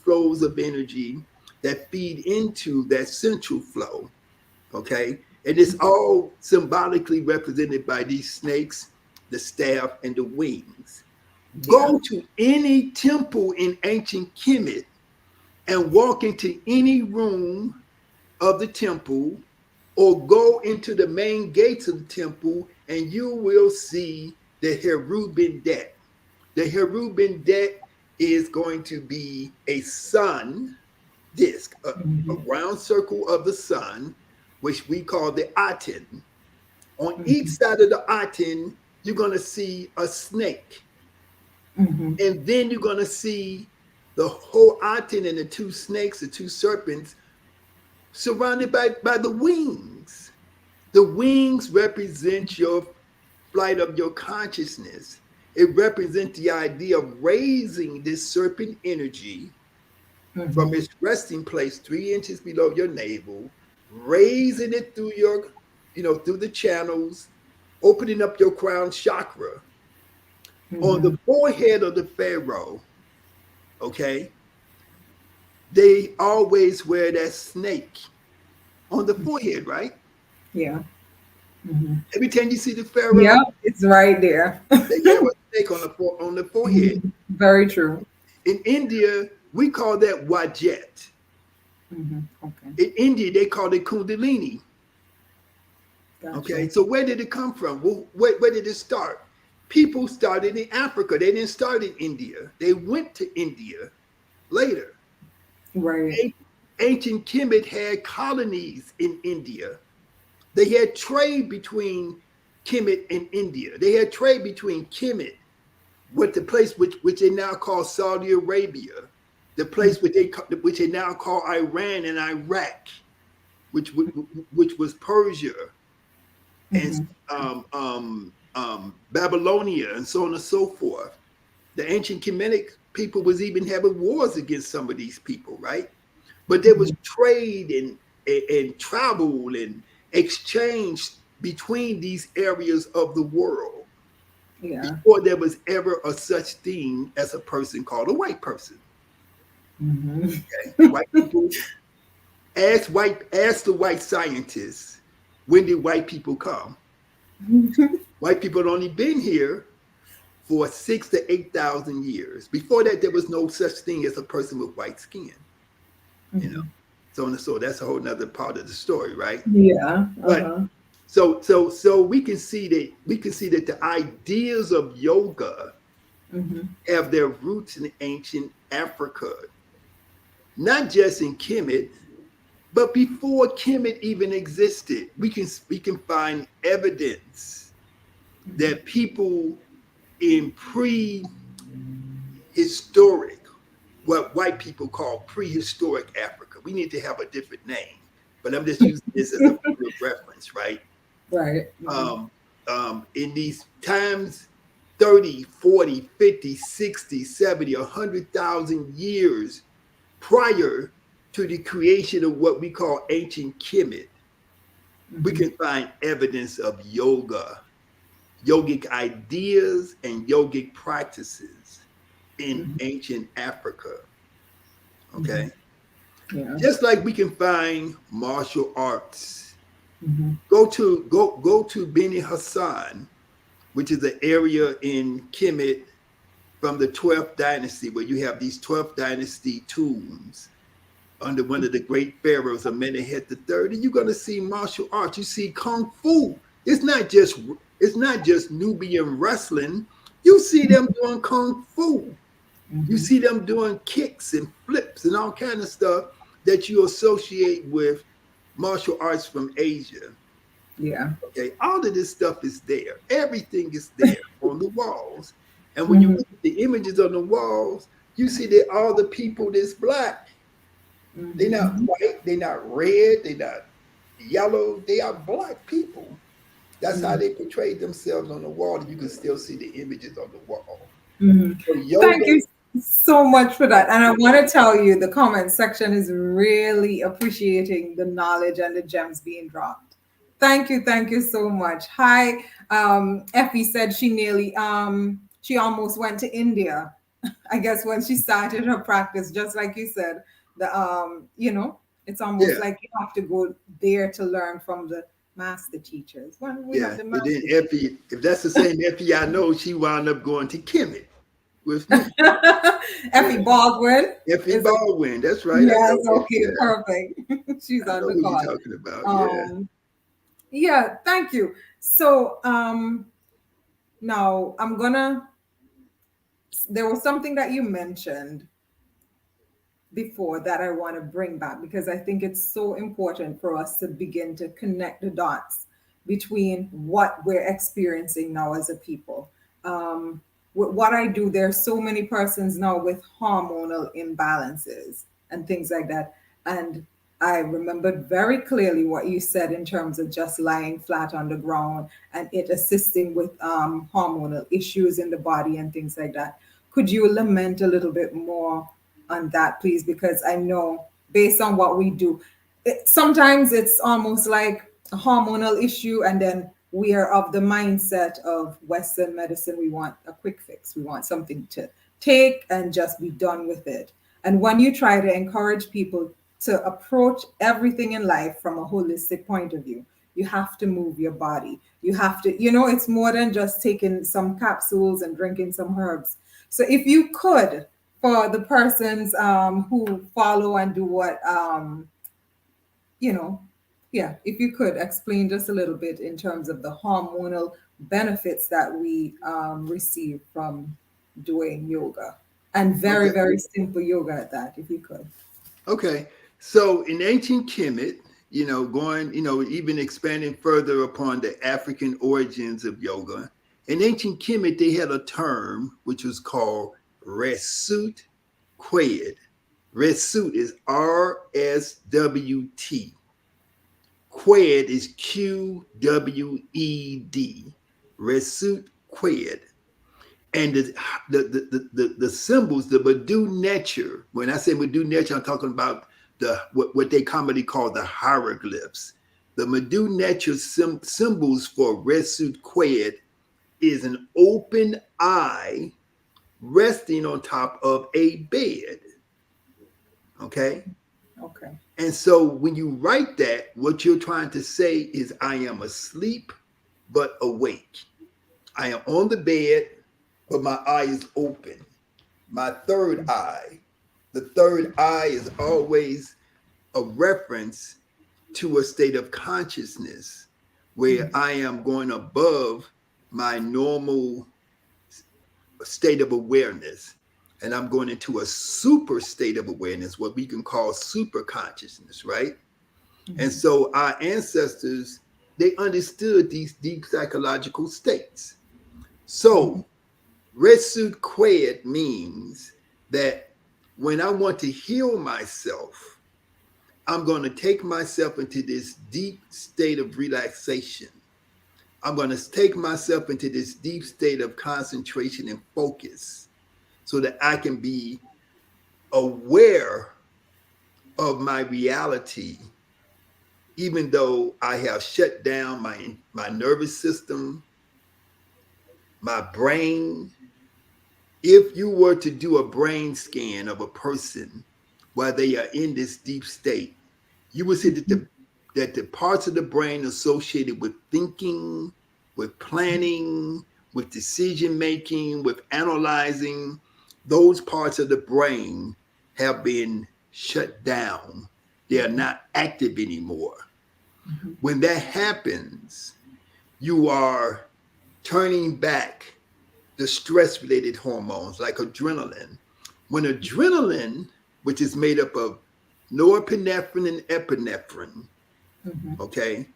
flows of energy that feed into that central flow. Okay. And it's all symbolically represented by these snakes, the staff, and the wings. Yeah. Go to any temple in ancient Kemet and walk into any room of the temple or go into the main gates of the temple and you will see the Herubin deck. The Herubin deck is going to be a sun disk, a Mhm. round circle of the sun, which we call the Aten. On each Mhm. side of the Aten, you're going to see a snake. Mhm. And then you're going to see the whole Aten and the two snakes, the two serpents, surrounded by the wings. The wings represent your flight of your consciousness. It represents the idea of raising this serpent energy from Mhm. its resting place 3 inches below your navel, raising it through through the channels, opening up your crown chakra. On the Mhm. forehead of the pharaoh, okay, they always wear that snake on the forehead, right? Yeah. Mhm. Every time you see the pharaoh, Yep. It's right there. they have a snake on the forehead. Mhm. Very true. In India, we call that wajet. Mhm. Okay. In India, they call it kundalini. Okay, Gotcha. so where did it come from? Well, where did it start? People started in Africa. They didn't start in India. They went to India later. Right. Ancient Kemet had colonies in India. They had trade between Kemet and India. They had trade between Kemet, with the place which they now call Saudi Arabia, the place which they now call Iran and Iraq, which which was Persia and Mhm. Babylonia and so on and so forth. The ancient Kemetic people was even having wars against some of these people, right? But there was Mhm. trade and travel and exchange between these areas of the world Yeah. before there was ever a such thing as a person called a white person. Mhm. Okay? White people ask the white scientists, when did white people come? White people had only been here for 6 to 8,000 years. Before that, there was no such thing as a person with white skin. You know, Mhm. so on and so. That's a whole nother part of the story, right? Yeah. But Uh-huh. so we can see that the ideas of yoga Mm-hmm. have their roots in ancient Africa, not just in Kemet, but before Kemet even existed. We can find evidence that people in prehistoric, what white people call prehistoric Africa. We need to have a different name, but I'm just using this as a point of reference, right? Right. Mm-hmm. Um, in these times, 30, 40, 50, 60, 70, 100,000 years prior to the creation of what we call ancient Kemet, we Mm-hmm. can find evidence of yoga, yogic ideas, and yogic practices in Mm-hmm. ancient Africa. Mm-hmm. Okay. Yeah. Just like we can find martial arts. Mm-hmm. Go to Beni Hassan, which is an area in Kemet from the 12th dynasty, where you have these 12th dynasty tombs under one of the great pharaohs, Amenemhet III, and you're going to see martial arts. You see kung fu. It's not just Nubian wrestling. You see them doing kung fu. You Mm-hmm. see them doing kicks and flips and all kind of stuff that you associate with martial arts from Asia. Yeah. Okay, all of this stuff is there. Everything is there on the walls. And when you Mm-hmm. look at the images on the walls, you see that all the people that's black, they're not Mm-hmm. white, they're not red, they're not yellow, they are black people. That's how Mm-hmm. they portrayed themselves on the wall. And you can still see the images on the wall. Mm-hmm. So Thank yoga, you so much for that. And I want to tell you, the comment section is really appreciating the knowledge and the gems being dropped. Thank you so much. Hi, Effie said she almost went to India. I guess when she started her practice, just like you said, it's almost yeah, like you have to go there to learn from the master teachers. When we have yeah. the And then master teachers. Effie, if that's the same Effie I know, she wound up going to Kemet with me. Effie Yeah. Baldwin Effie is a Baldwin. That's right. I yes, know it. okay, Yeah. perfect. She's I on know the who you're call. talking about. Yeah. Um, yeah, thank you. So now there was something that you mentioned before that I want to bring back because I think it's so important for us to begin to connect the dots between what we're experiencing now as a people. With what I do, there's so many persons now with hormonal imbalances and things like that. And I remembered very clearly what you said in terms of just lying flat on the ground and it assisting with hormonal issues in the body and things like that. Could you lament a little bit more on that, please? Because I know based on what we do, sometimes it's almost like a hormonal issue, and then we are of the mindset of Western medicine. We want a quick fix, we want something to take and just be done with it. And when you try to encourage people to approach everything in life from a holistic point of view, you have to move your body. You have to, it's more than just taking some capsules and drinking some herbs. So if you could, for the persons who follow and do what you know yeah, if you could explain just a little bit in terms of the hormonal benefits that we receive from doing yoga, and very Okay. very simple yoga at that, if you could. Okay. So in ancient Kemet, going, even expanding further upon the African origins of yoga, in ancient Kemet, they had a term which was called Resut Qued. Resut is RSWT. Qued is QWED. Resut Qued. And the symbols, the Badu nature. When I say Badu nature, I'm talking about what they commonly call the hieroglyphs. The Medu nature symbols for Resut Qued is an open eye resting on top of a bed. Okay. Okay. And so when you write that, what you're trying to say is, I am asleep but awake. I am on the bed, but my eye is open. My third eye. The third eye is always a reference to a state of consciousness where I am going above my normal state of awareness, and I'm going into a super state of awareness, what we can call super consciousness, right? And so our ancestors, they understood these deep psychological states. So red suit qued means that when I want to heal myself, I'm going to take myself into this deep state of relaxation. I'm going to take myself into this deep state of concentration and focus so that I can be aware of my reality, even though I have shut down my nervous system, my brain. If you were to do a brain scan of a person while they are in this deep state, you would see that the parts of the brain associated with thinking, with planning, with decision making, with analyzing, those parts of the brain have been shut down. They are not active anymore. When that happens, you are turning back the stress related hormones like adrenaline. When adrenaline, which is made up of norepinephrine and epinephrine, okay,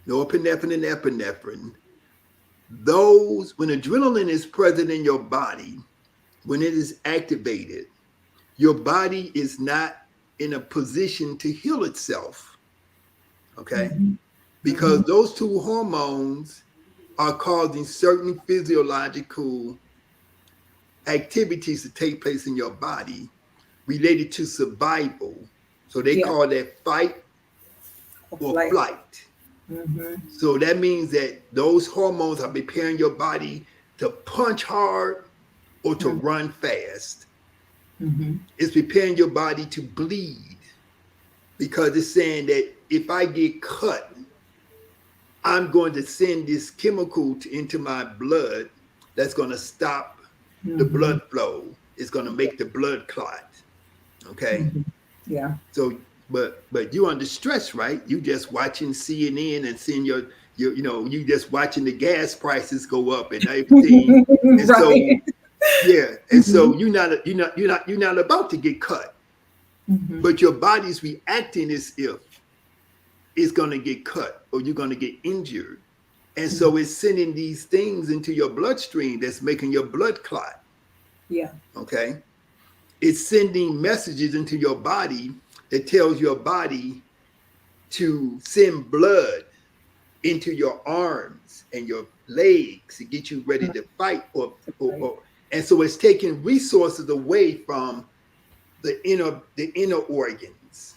norepinephrine and epinephrine, those, when adrenaline is present in your body, when it is activated, your body is not in a position to heal itself, okay, because those two hormones are causing certain physiological activities to take place in your body related to survival. So they Yeah. call that fight or Like, flight. So that means that those hormones are preparing your body to punch hard or to run fast. It's preparing your body to bleed because it's saying that if I get cut, I'm going to send this chemical into my blood that's going to stop the blood flow. It's going to make the blood clot. Okay. yeah. So, but you under stress, right? You just watching CNN and seeing your you just watching the gas prices go up and everything. And so, Right. yeah. And so you're not about to get cut, but your body's reacting as if it's going to get cut or you're going to get injured. And so it's sending these things into your bloodstream that's making your blood clot. Yeah. Okay. It's sending messages into your body that tells your body to send blood into your arms and your legs to get you ready to fight or and so it's taking resources away from the inner organs,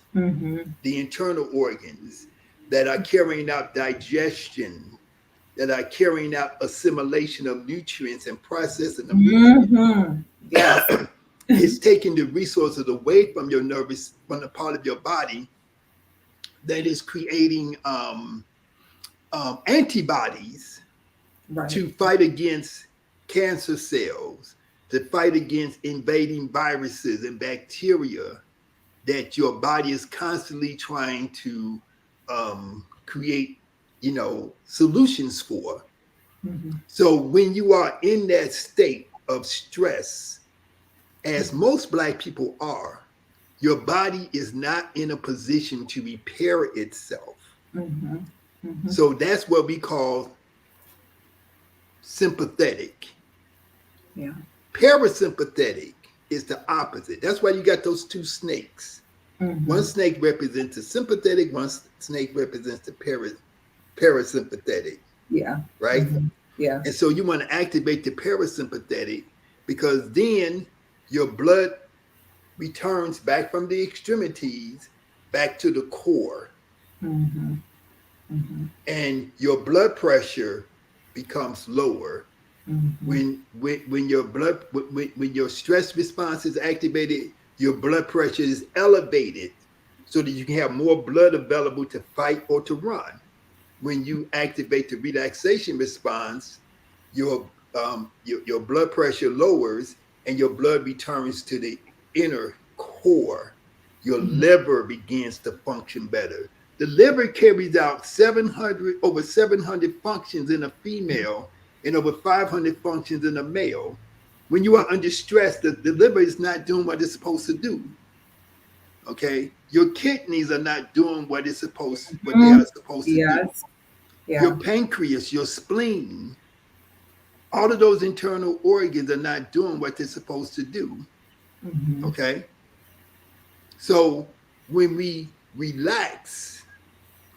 the internal organs that are carrying out digestion, that are carrying out assimilation of nutrients and processing of nutrients. Yes. It's taking the resources away from your nervous, from the part of your body that is creating antibodies Right. to fight against cancer cells, to fight against invading viruses and bacteria that your body is constantly trying to create, solutions for. So when you are in that state of stress, as most Black people are, your body is not in a position to repair itself. So that's what we call sympathetic. Yeah. Parasympathetic is the opposite. That's why you got those two snakes. One snake represents the sympathetic, one snake represents the parasympathetic, Yeah. right? Yeah. And so you want to activate the parasympathetic because then your blood returns back from the extremities back to the core. And your blood pressure becomes lower. When your stress response is activated, your blood pressure is elevated so that you can have more blood available to fight or to run. When you activate the relaxation response, your blood pressure lowers and your blood returns to the inner core. your liver begins to function better. The liver carries out 700 over 700 functions in a female and over 500 functions in a male. When you are under stress, the liver is not doing what it's supposed to do. Okay, your kidneys are not doing what they Mhm. are supposed to do. Yes. Your Yeah. pancreas, your spleen, all of those internal organs are not doing what they're supposed to do. Hmm. Okay, so when we relax,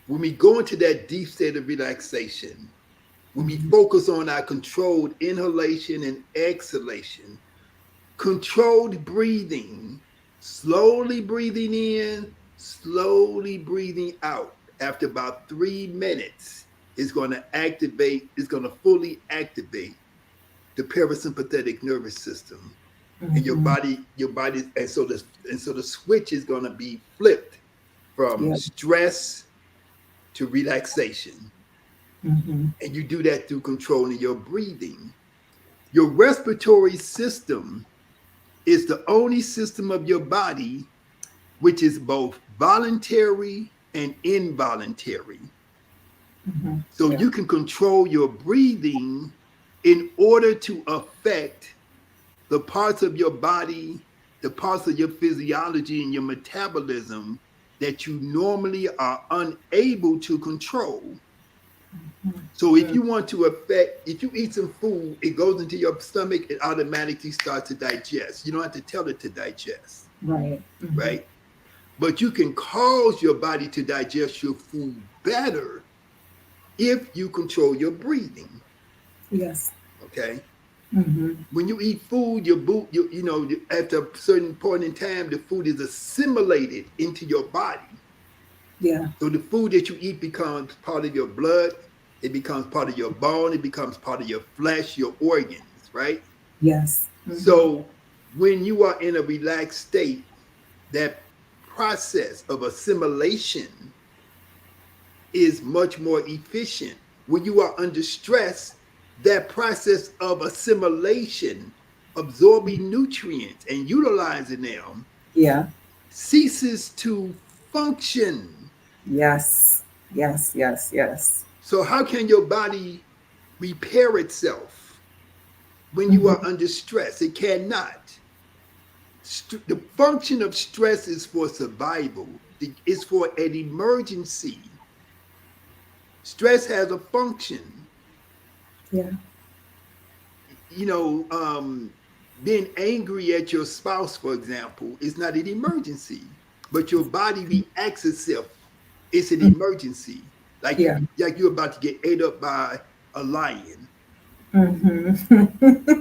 when we go into that deep state of relaxation, when we Hmm. focus on our controlled inhalation and exhalation, controlled breathing, slowly breathing in, slowly breathing out. After about 3 minutes, it's going to fully activate the parasympathetic nervous system. And Hmm. and so the switch is going to be flipped from Yeah. stress to relaxation. Hmm. And you do that through controlling your breathing. Your respiratory system is the only system of your body which is both voluntary and involuntary. Hmm. So Yeah. you can control your breathing in order to affect the parts of your body, the parts of your physiology and your metabolism that you normally are unable to control. So if Mm. you want to affect, if you eat some food, it goes into your stomach, it automatically starts to digest. You don't have to tell it to digest, Right. Hmm. right? But you can cause your body to digest your food better if you control your breathing. Yes. Okay. Hmm. When you eat food, at a certain point in time, the food is assimilated into your body. Yeah. So the food that you eat becomes part of your blood, it becomes part of your bone, it becomes part of your flesh, your organs, right? Yes. Hmm. So when you are in a relaxed state, that process of assimilation is much more efficient. When you are under stress, that process of assimilation, absorbing nutrients and utilizing them, Yeah. ceases to function. Yes. Yes. Yes. Yes. So, how can your body repair itself when you are Hmm. under stress? It cannot. The function of stress is for survival, it's for an emergency. Stress has a function. Yeah. you know, being angry at your spouse, for example, is not an emergency, but your body reacts itself. It's an Mm. emergency. Yeah. Like you're about to get ate up by a lion. Hmm.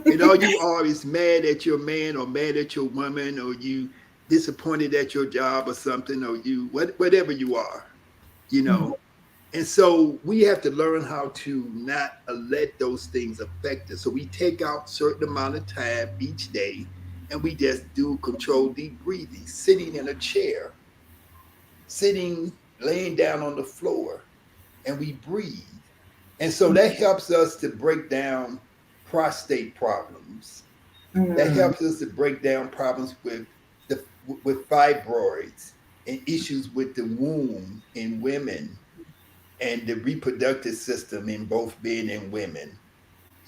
And all you are is mad at your man or mad at your woman or you disappointed at your job or something or whatever you are, you know. And so we have to learn how to not let those things affect us. So we take out certain amount of time each day and we just do controlled deep breathing, sitting in a chair, sitting, laying down on the floor, and we breathe. And so that helps us to break down prostate problems. That Mm. helps us to break down problems with fibroids and issues with the womb in women and the reproductive system in both men and women.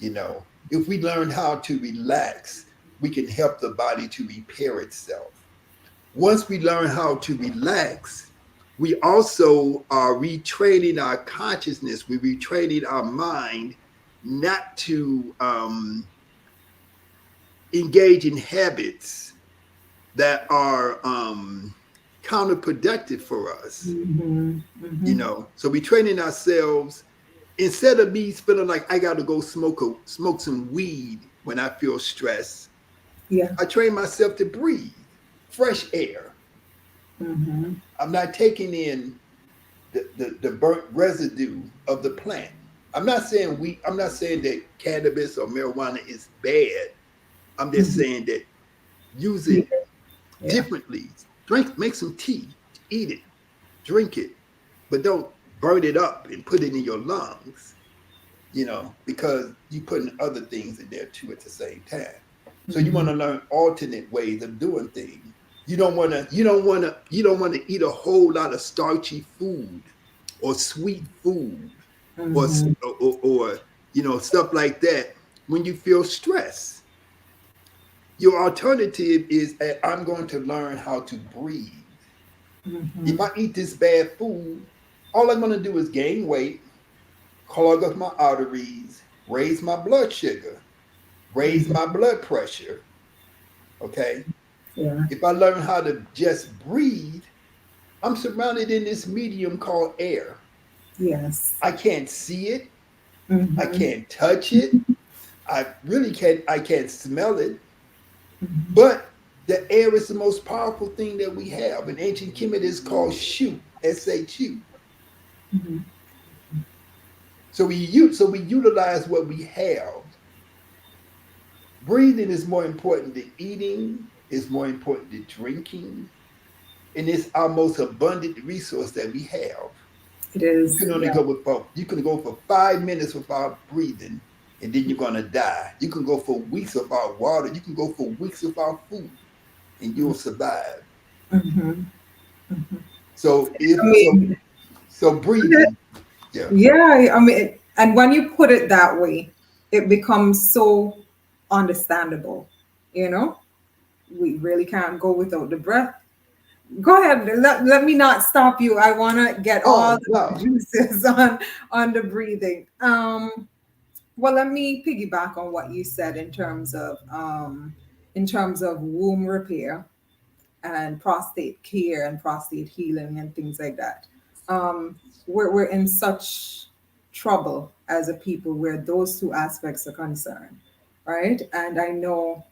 If we learn how to relax, we can help the body to repair itself. Once we learn how to relax, we also are retraining our consciousness, we're retraining our mind not to engage in habits that are counterproductive for us. Hmm. Hmm. So we're training ourselves. Instead of me feeling like I got to go smoke some weed when I feel stress, Yeah. I train myself to breathe fresh air. Hmm. I'm not taking in the burnt residue of the plant. I'm not saying that cannabis or marijuana is bad. I'm just Hmm. saying that use Yeah. it Yeah. differently. Make some tea, eat it, drink it, but don't burn it up and put it in your lungs. Because you're putting other things in there too at the same time. So you want Hmm. to learn alternate ways of doing things. You don't want to eat a whole lot of starchy food or sweet food or Mm-hmm. stuff like that when you feel stress. Your alternative is I'm going to learn how to breathe. If Mm-hmm. I eat this bad food, all I'm going to do is gain weight, clog up my arteries, raise my blood sugar, raise Mm-hmm. my blood pressure. Okay. Yeah. If I learn how to just breathe, I'm surrounded in this medium called air. Yes. I can't see it. I Mm-hmm. can't touch it. I can't smell it. Mm-hmm. But the air is the most powerful thing that we have. In ancient Kemet, it's called shu, SHU. Mm-hmm. So we utilize what we have. Breathing is more important than eating, it's more important than drinking, and it's our most abundant resource that we have. It You is. can only Yeah. go for 5 minutes without breathing, and then you're gonna die. You can go for weeks without water. You can go for weeks without food, and you'll survive. Mm-hmm. So I if so, mean, so breathing, yeah. yeah. I mean, and when you put it that way, it becomes so understandable. You know, we really can't go without the breath. Go ahead. Let me not stop you. I want to get all Oh the no. juices on the breathing. Well, let me piggyback on what you said in terms of womb repair and prostate care and prostate healing and things like that. We're in such trouble as a people where those two aspects are concerned, right? And I know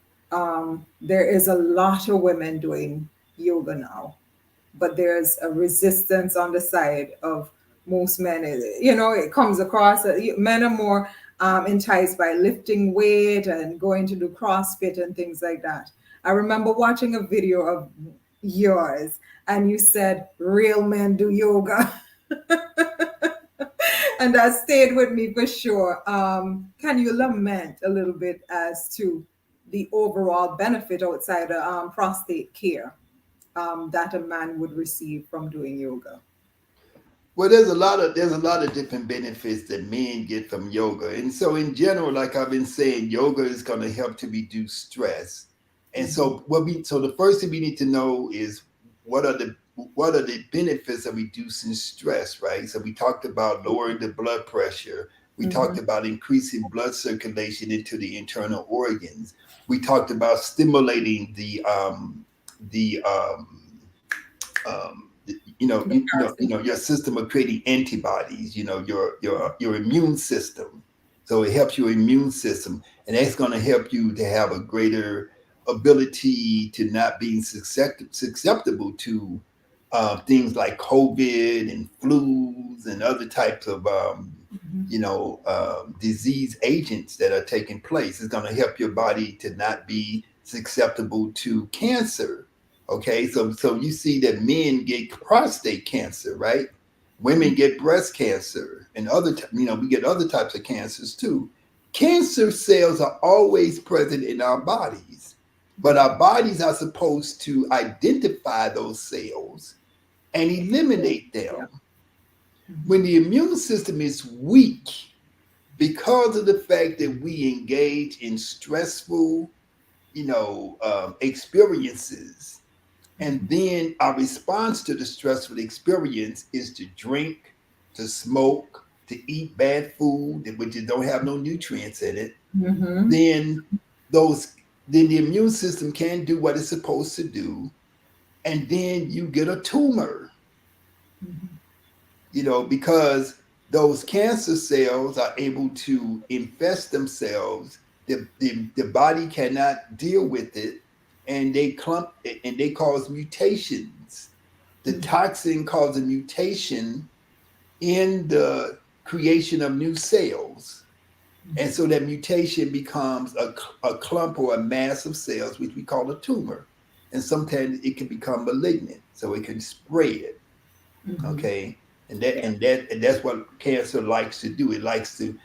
there is a lot of women doing yoga now, but there's a resistance on the side of most men. It comes across that men are more enticed by lifting weight and going to do CrossFit and things like that. I remember watching a video of yours, and you said real men do yoga. And that stayed with me for sure. Can you lament a little bit as to the overall benefit outside of prostate care that a man would receive from doing yoga? Well, there's a lot of different benefits that men get from yoga, and so in general, like I've been saying, yoga is going to help to reduce stress. And Hmm. so the first thing we need to know is what are the what are the benefits of reducing stress, right? So we talked about lowering the blood pressure. We Hmm. talked about increasing blood circulation into the internal organs. We talked about stimulating um, The your system of creating antibodies. Your immune system. So it helps your immune system, and that's going to help you to have a greater ability to not being susceptible to things like COVID and flus and other types of disease agents that are taking place. It's going to help your body to not be susceptible to cancer. Okay, so you see that men get prostate cancer, right? Women get breast cancer, and we get other types of cancers too. Cancer cells are always present in our bodies, but Yeah. our bodies are supposed to identify those cells and eliminate Yeah. them. Hmm. When the immune system is weak, because of the fact that we engage in stressful, experiences, and then our response to the stressful experience is to drink, to smoke, to eat bad food, which don't have no nutrients in it. Hmm. Then those, then the immune system can't do what it's supposed to do, and then you get a tumor. Because those cancer cells are able to infest themselves. The body cannot deal with it, and they clump and they cause mutations. The toxin causes a mutation in the creation of new cells. And so that mutation becomes a clump or a mass of cells, which we call a tumor. And sometimes it can become malignant, so it can spread. Hmm. Okay, and that Yeah. and that and that's what cancer likes to do. It likes to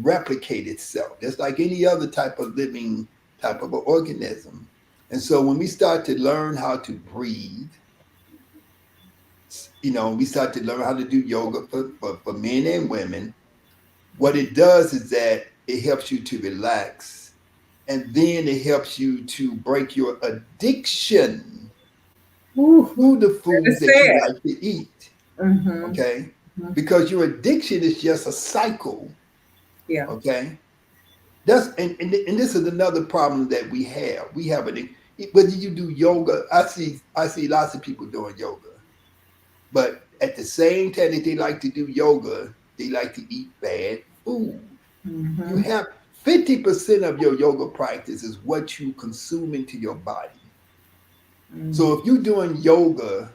replicate itself, just like any other type of living type of an organism. And so when we start to learn how to breathe, we start to learn how to do yoga for men and women. What it does is that it helps you to relax, and then it helps you to break your addiction Ooh, to the better foods that say you it. like to eat. Mm-hmm. Okay, Hmm. because your addiction is just a cycle. Yeah. Okay, and this is another problem that we have. We have an whether you do yoga. I see lots of people doing yoga, but at the same time that they like to do yoga, they like to eat bad food. You Mm-hmm. have 50% of your yoga practice is what you consume into your body. So Mm-hmm. if you're doing yoga,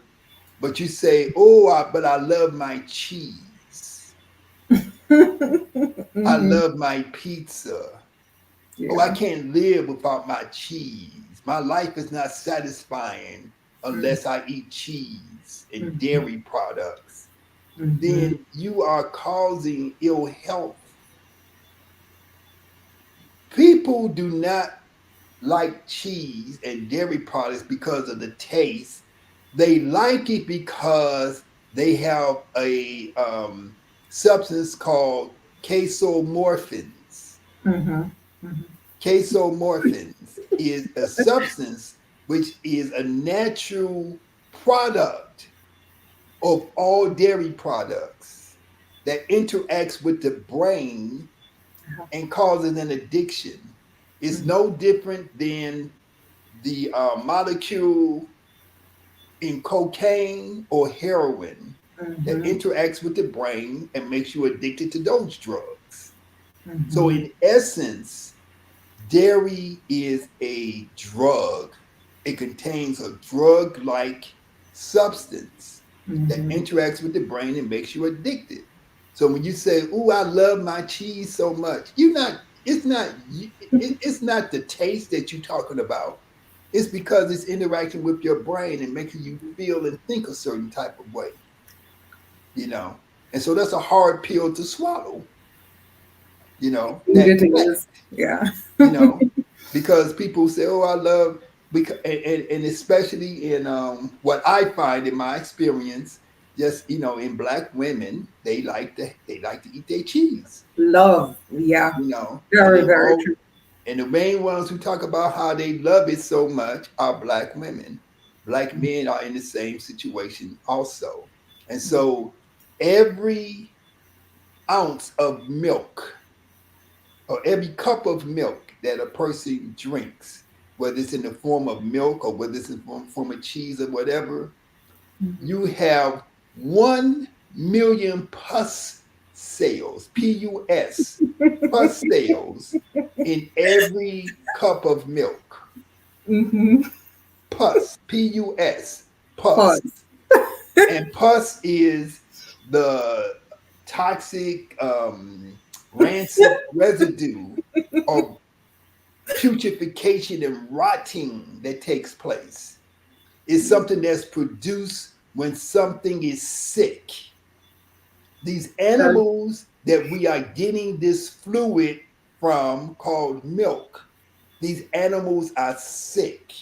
but you say, "Oh, but I love my cheese. I Mm-hmm. love my pizza. Oh, I Yeah. can't live without my cheese. My life is not satisfying unless I eat cheese and Mm-hmm. dairy products." Mm-hmm. Then you are causing ill health. People do not like cheese and dairy products because of the taste. They like it because they have a substance called casomorphins. Mm-hmm. Mm-hmm. Casomorphins is a substance which is a natural product of all dairy products that interacts with the brain and causes an addiction. It's Mm-hmm. no different than the molecule in cocaine or heroin that Mm-hmm. interacts with the brain and makes you addicted to those drugs. So, Mm-hmm. in essence, dairy is a drug. It contains a drug like substance that Mm-hmm. interacts with the brain and makes you addicted. So when you say, "Ooh, I love my cheese so much," you're not. It's not. It's not the taste that you're talking about. It's because it's interacting with your brain and making you feel and think a certain type of way. You know, and so that's a hard pill to swallow. That Indeed it fact. is. Yeah. you know, because people say, "Oh, I love," because and especially in what I find in my experience, just in black women, they like to eat their cheese, Love. Yeah. and Very, very true. the main ones who talk about how they love it so much are black women. Black men are in the same situation also, and so every ounce of milk or every cup of milk that a person drinks, whether it's in the form of milk or whether it's in the form of cheese or whatever, you have 1 million pus cells, PUS, pus cells in every cup of milk. Mm-hmm. Pus, PUS, pus. Pause. And pus is the toxic, rancid residue of putrefaction and rotting that takes place. It's something that's produced when something is sick. These Very. animals that we are getting this fluid from, called milk, these animals are sick.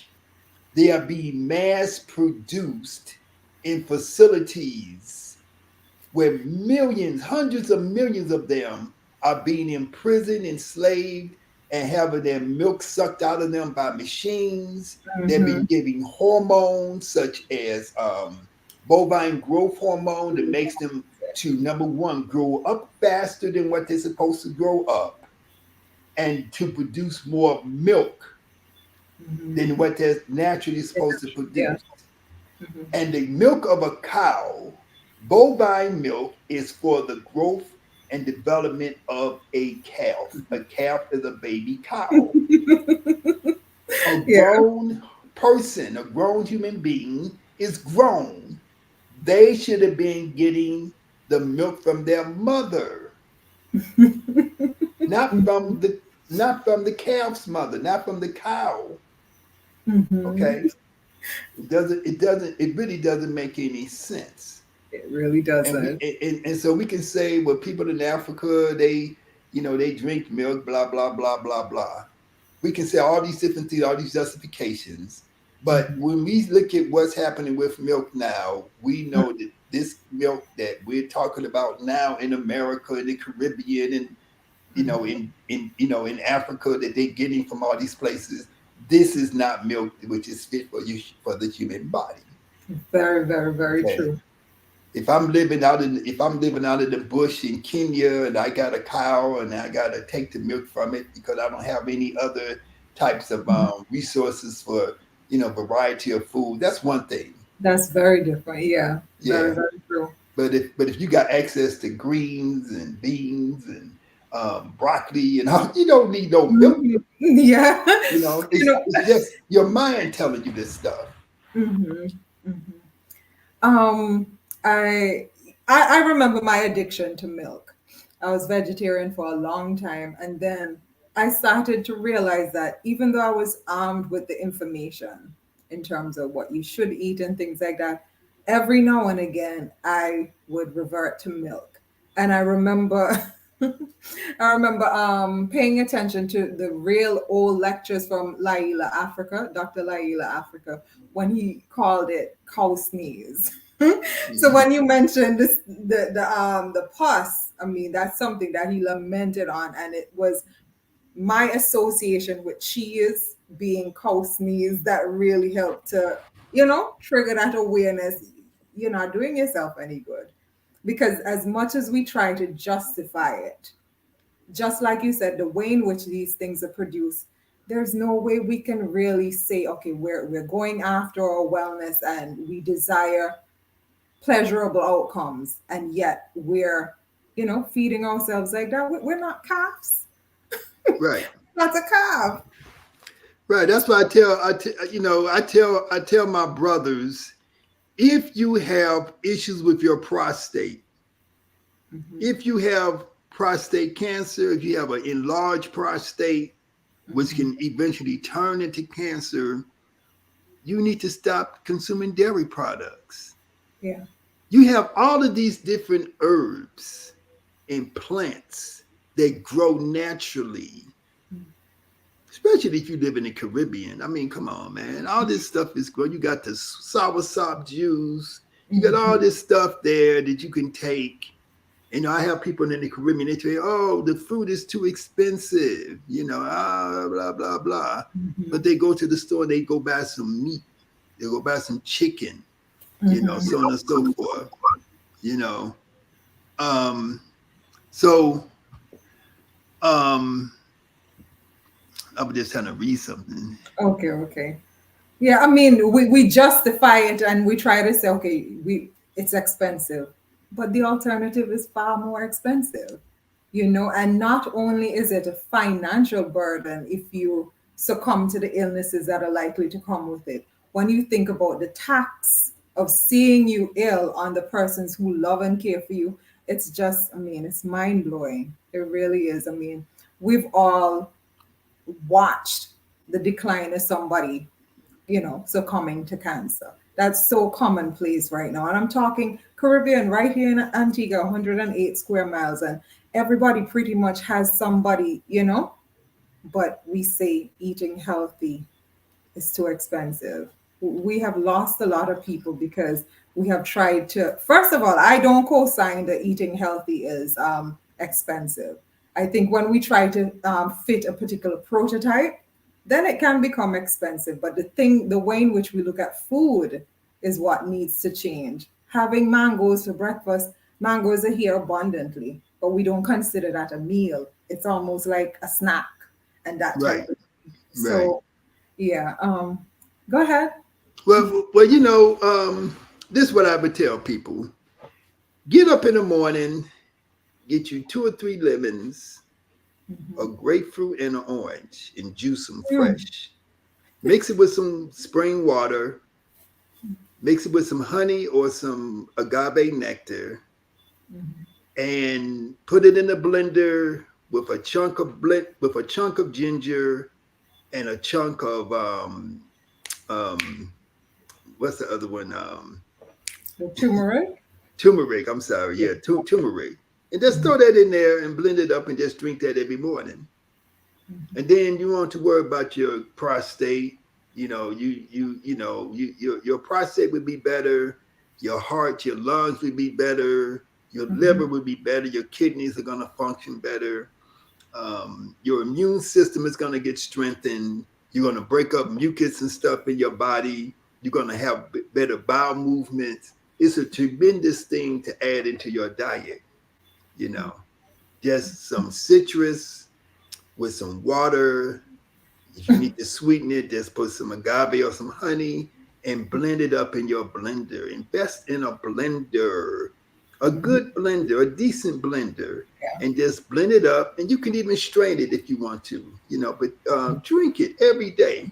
They are being mass produced in facilities where millions, hundreds of millions of them are being imprisoned, enslaved, and having their milk sucked out of them by machines. They've Mm-hmm. been giving hormones such as bovine growth hormone that makes them to, number one, grow up faster than what they're supposed to grow up and to produce more milk Mm-hmm. than what they're naturally supposed to Yeah. produce. Mm-hmm. And the milk of a cow, bovine milk, is for the growth and development of a calf. A calf is a baby cow. A Yeah. grown person, a grown human being, is grown. They should have been getting the milk from their mother, not from the not from the calf's mother, not from the cow. Mm-hmm. Okay? It really doesn't make any sense. It really and we doesn't. and so we can say, well, people in Africa, they drink milk, blah blah blah blah blah. We can say all these different things, all these justifications. But Mhm. when we look at what's happening with milk now, we know that this milk that we're talking about now in America, in the Caribbean, and Mhm. in Africa that they're getting from all these places, this is not milk which is fit for you for the human body. Very, very, very Okay. true. If I'm living out in the bush in Kenya and I got a cow and I gotta take the milk from it because I don't have any other types of Mhm. resources for variety of food, that's one thing. That's very different. Yeah, very, Yeah. very true. But if you got access to greens and beans and broccoli and all, you don't need no milk. Mhm. Yeah. You know, It's just your mind telling you this stuff. mhm, mhm. Um, I, I remember my addiction to milk. I was vegetarian for a long time, and then I started to realize that even though I was armed with the information in terms of what you should eat and things like that, every now and again I would revert to milk. And I remember I remember paying attention to the real old lectures from Laila Africa, Dr. Laila Africa, when he called it cow sneeze. So Mhm. when you mentioned this, the pus, I mean that's something that he lamented on, and it was my association with cheese being cow sneeze that really helped to trigger that awareness. You're not doing yourself any good, because as much as we try to justify it, just like you said, the way in which these things are produced, there's no way we can really say, okay, we're going after our wellness and we desire pleasurable outcomes, and yet we're, feeding ourselves like that. We're not calves. Right. Not a calf. Right. That's why I tell my brothers, if you have issues with your prostate, Hmm. if you have prostate cancer, if you have an enlarged prostate, which Hmm. can eventually turn into cancer, you need to stop consuming dairy products. Yeah. You have all of these different herbs and plants that grow naturally, especially if you live in the Caribbean. I mean, come on, man. All this stuff is good. You got the soursop juice. You got all Hmm. this stuff there that you can take. I have people in the Caribbean, they say, oh, the food is too expensive, blah, blah, blah. Hmm. But they go to the store, they go buy some meat, they go buy some chicken, Hmm. so on and so forth, you know. Um, so um, I was just trying to read something. Okay, okay. Yeah, I mean, we justify it and we try to say, okay, it's expensive, but the alternative is far more expensive, and not only is it a financial burden if you succumb to the illnesses that are likely to come with it. When you think about the tax of seeing you ill on the persons who love and care for you, it's just, I mean, it's mind blowing. It really is. I mean, we've all watched the decline of somebody, succumbing to cancer. That's so commonplace right now. And I'm talking Caribbean, right here in Antigua, 108 square miles, and everybody pretty much has somebody, but we say eating healthy is too expensive. We have lost a lot of people because we have tried to. First of all, I don't co-sign that eating healthy is expensive. I think when we try to fit a particular prototype, then it can become expensive. But the way in which we look at food is what needs to change. Having mangoes for breakfast, mangoes are here abundantly, but we don't consider that a meal. It's almost like a snack and that type Right, of thing. right. So yeah. Go ahead. Well, this is what I would tell people. Get up in the morning, get you 2 or 3 lemons, a Mhm. grapefruit, and an orange, and juice them Mm. fresh. Mix it with some spring water, mix it with some honey or some agave nectar, Mhm. and put it in a blender with a chunk of ginger and a chunk of um what's the other one? The turmeric. Turmeric. I'm sorry. Yeah. Yeah, turmeric. And just Mhm. throw that in there and blend it up and just drink that every morning. And then you want to worry about your prostate. Your prostate would be better. Your heart, your lungs would be better. Your Mm-hmm. liver would be better. Your kidneys are going to function better. Your immune system is going to get strengthened. You're going to break up mucus and stuff in your body. You're going to have better bowel movements. It's a tremendous thing to add into your diet. You know, just some citrus with some water. If you need to sweeten it, just put some agave or some honey and blend it up in your blender. Invest in a blender, a Mm-hmm. good blender, a decent blender, Yeah. and just blend it up. And you can even strain it if you want to, but drink it every day.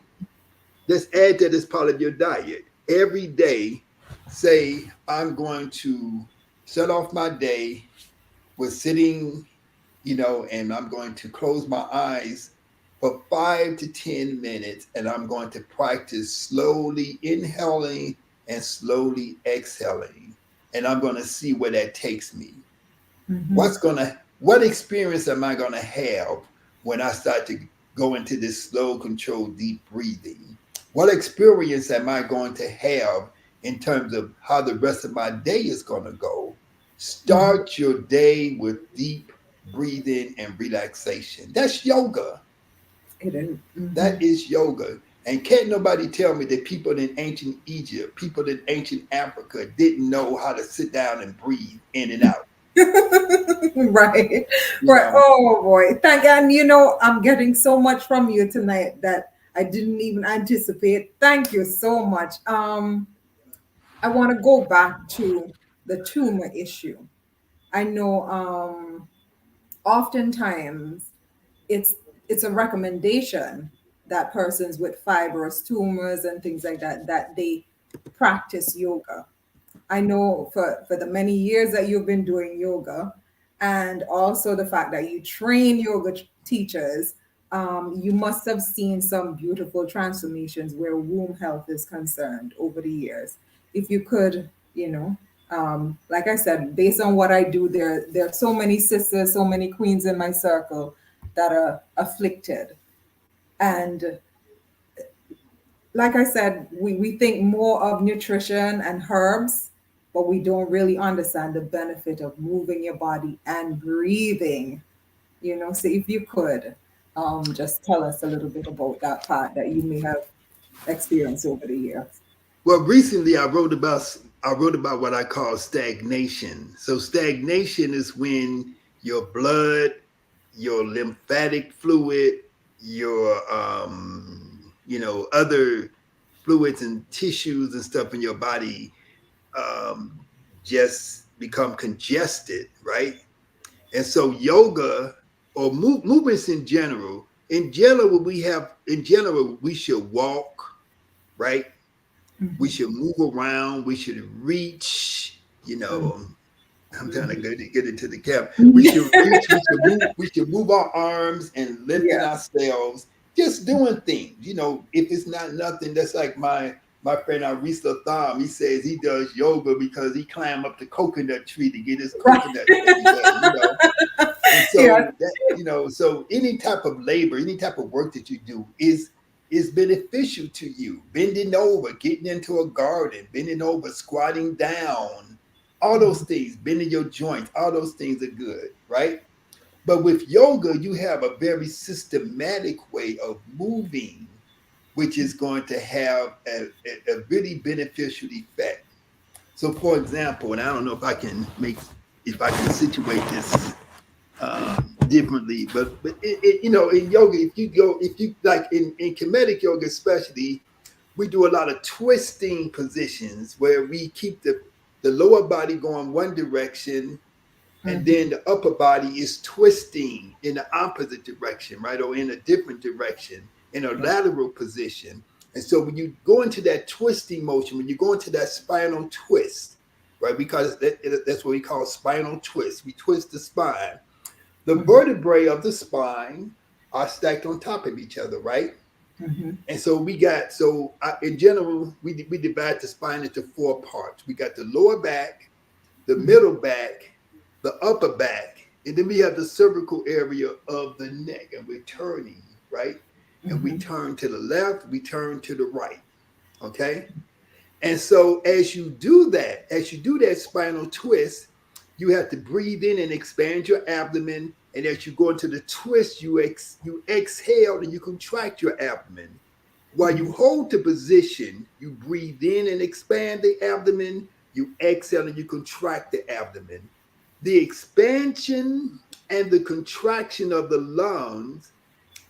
Just add that as part of your diet. Every day, say, I'm going to set off my day with sitting, and I'm going to close my eyes for 5 to 10 minutes, and I'm going to practice slowly inhaling and slowly exhaling. And I'm going to see where that takes me. Mm-hmm. What experience am I going to have when I start to go into this slow, controlled, deep breathing? What experience am I going to have in terms of how the rest of my day is going to go? Mm-hmm. Start your day with deep breathing and relaxation. That's yoga. It is. Mm-hmm. That is yoga. And can't nobody tell me that people in ancient Egypt, people in ancient Africa didn't know how to sit down and breathe in and out. Right. You Right. know, Oh boy. Thank and I'm getting so much from you tonight that I didn't even anticipate. Thank you so much. I want to go back to the tumor issue. I know oftentimes it's it's a recommendation that persons with fibrous tumors and things like that they practice yoga. I know for the many years that you've been doing yoga, and also the fact that you train yoga teachers, you must have seen some beautiful transformations where womb health is concerned over the years. If you could, like I said, based on what I do, there are so many sisters, so many queens in my circle that are afflicted, and like I said, we think more of nutrition and herbs, but we don't really understand the benefit of moving your body and breathing. So if you could just tell us a little bit about that part that you may have experienced over the years. well, recently I wrote about what I call stagnation. So stagnation is when your blood, your lymphatic fluid, your other fluids and tissues and stuff in your body um, just become congested, right? And so yoga or movements in general, we should walk, right? We Hmm. should move around. We should reach. I'm trying to get into the camp. We should reach. We should move. We should move our arms and lifting Yeah. ourselves. Just doing things. If it's not nothing, that's like my friend Arisa Thom. He says he does yoga because he climbed up the coconut tree to get his Right. coconuts every day. And Yeah. so so any type of labor, any type of work that you do is beneficial to you. Bending over, getting into a garden, bending over, squatting down, all those things, bending your joints, all those things are good, right? But with yoga, you have a very systematic way of moving, which is going to have a really beneficial effect. So, for example, and I don't know if I can situate this differently. But in yoga, if you like in Kemetic yoga especially, we do a lot of twisting positions where we keep the lower body going one direction, and Hmm. then the upper body is twisting in the opposite direction, right, or in a different direction in a Yeah. lateral position. And so when you go into that twisting motion, when you go into that spinal twist, right, because that's what we call spinal twist. We twist the spine. The Hmm. vertebrae of the spine are stacked on top of each other, right? Hmm. And so in general, we divide the spine into four parts. We got the lower back, the Hmm. middle back, the upper back, and then we have the cervical area of the neck, and we're turning. right? And we Mm-hmm. turn to the left, we turn to the right, okay? And so as you do that spinal twist, you have to breathe in and expand your abdomen. And as you go into the twist, you exhale and you contract your abdomen. While you hold the position, you breathe in and expand the abdomen. You exhale and you contract the abdomen. The expansion and the contraction of the lungs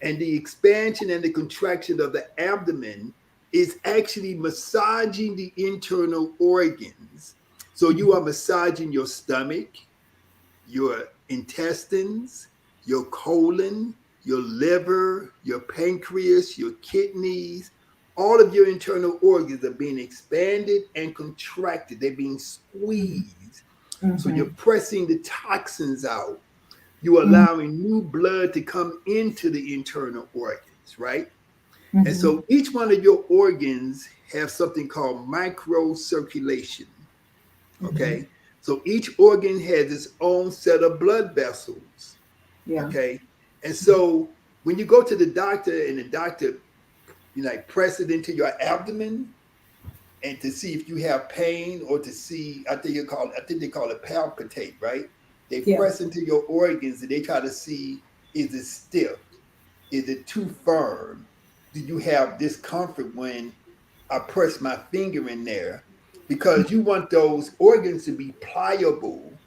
and the expansion and the contraction of the abdomen is actually massaging the internal organs. So you are massaging your stomach, your intestines, your colon, your liver, your pancreas, your kidneys. All of your internal organs are being expanded and contracted. They're being squeezed. So Mm-hmm. you're pressing the toxins out. You're allowing new blood to come into the internal organs, right? And Mm-hmm. so each one of your organs have something called microcirculation. Mm-hmm. Okay. So each organ has its own set of blood vessels. Yeah. Okay. And so when you go to the doctor and the doctor, you like press it into your abdomen and to see if you have pain or to see, I think they call it palpitate, right? They Yeah. press into your organs and they try to see, is it stiff? Is it too firm? Do you have discomfort when I press my finger in there? Because you want those organs to be pliable.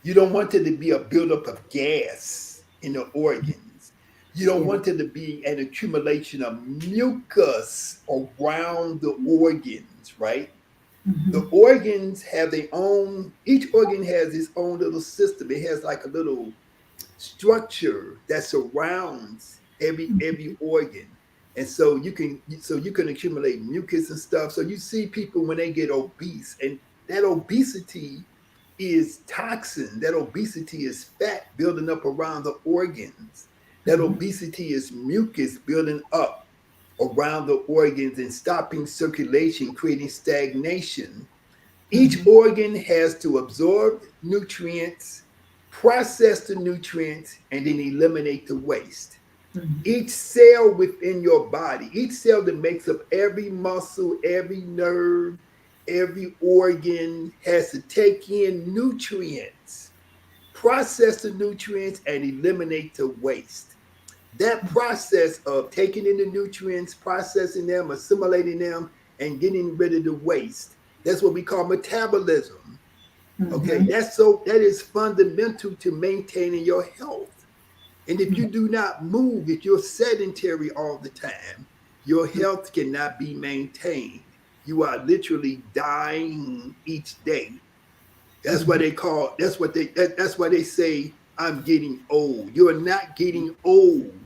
You don't want there to be a buildup of gas in the organs. You don't Yeah. want there to be an accumulation of mucus around the organs, right? The Mm-hmm. organs have their own, each organ has its own little system. It has like a little structure that surrounds every organ. And so you can accumulate mucus and stuff. So you see people when they get obese, and that obesity is toxin. That obesity is fat building up around the organs. That Mm-hmm. obesity is mucus building up around the organs and stopping circulation, creating stagnation. Each Mm-hmm. organ has to absorb nutrients, process the nutrients, and then eliminate the waste. Mm-hmm. Each cell within your body, each cell that makes up every muscle, every nerve, every organ has to take in nutrients, process the nutrients, and eliminate the waste. That process of taking in the nutrients, processing them, assimilating them, and getting rid of the waste, that's what we call metabolism. Okay, Mm-hmm. that is fundamental to maintaining your health. And if you do not move, if you're sedentary all the time, your health cannot be maintained. You are literally dying each day. That's why Mm-hmm. they call that's why they say I'm getting old. You're not getting old.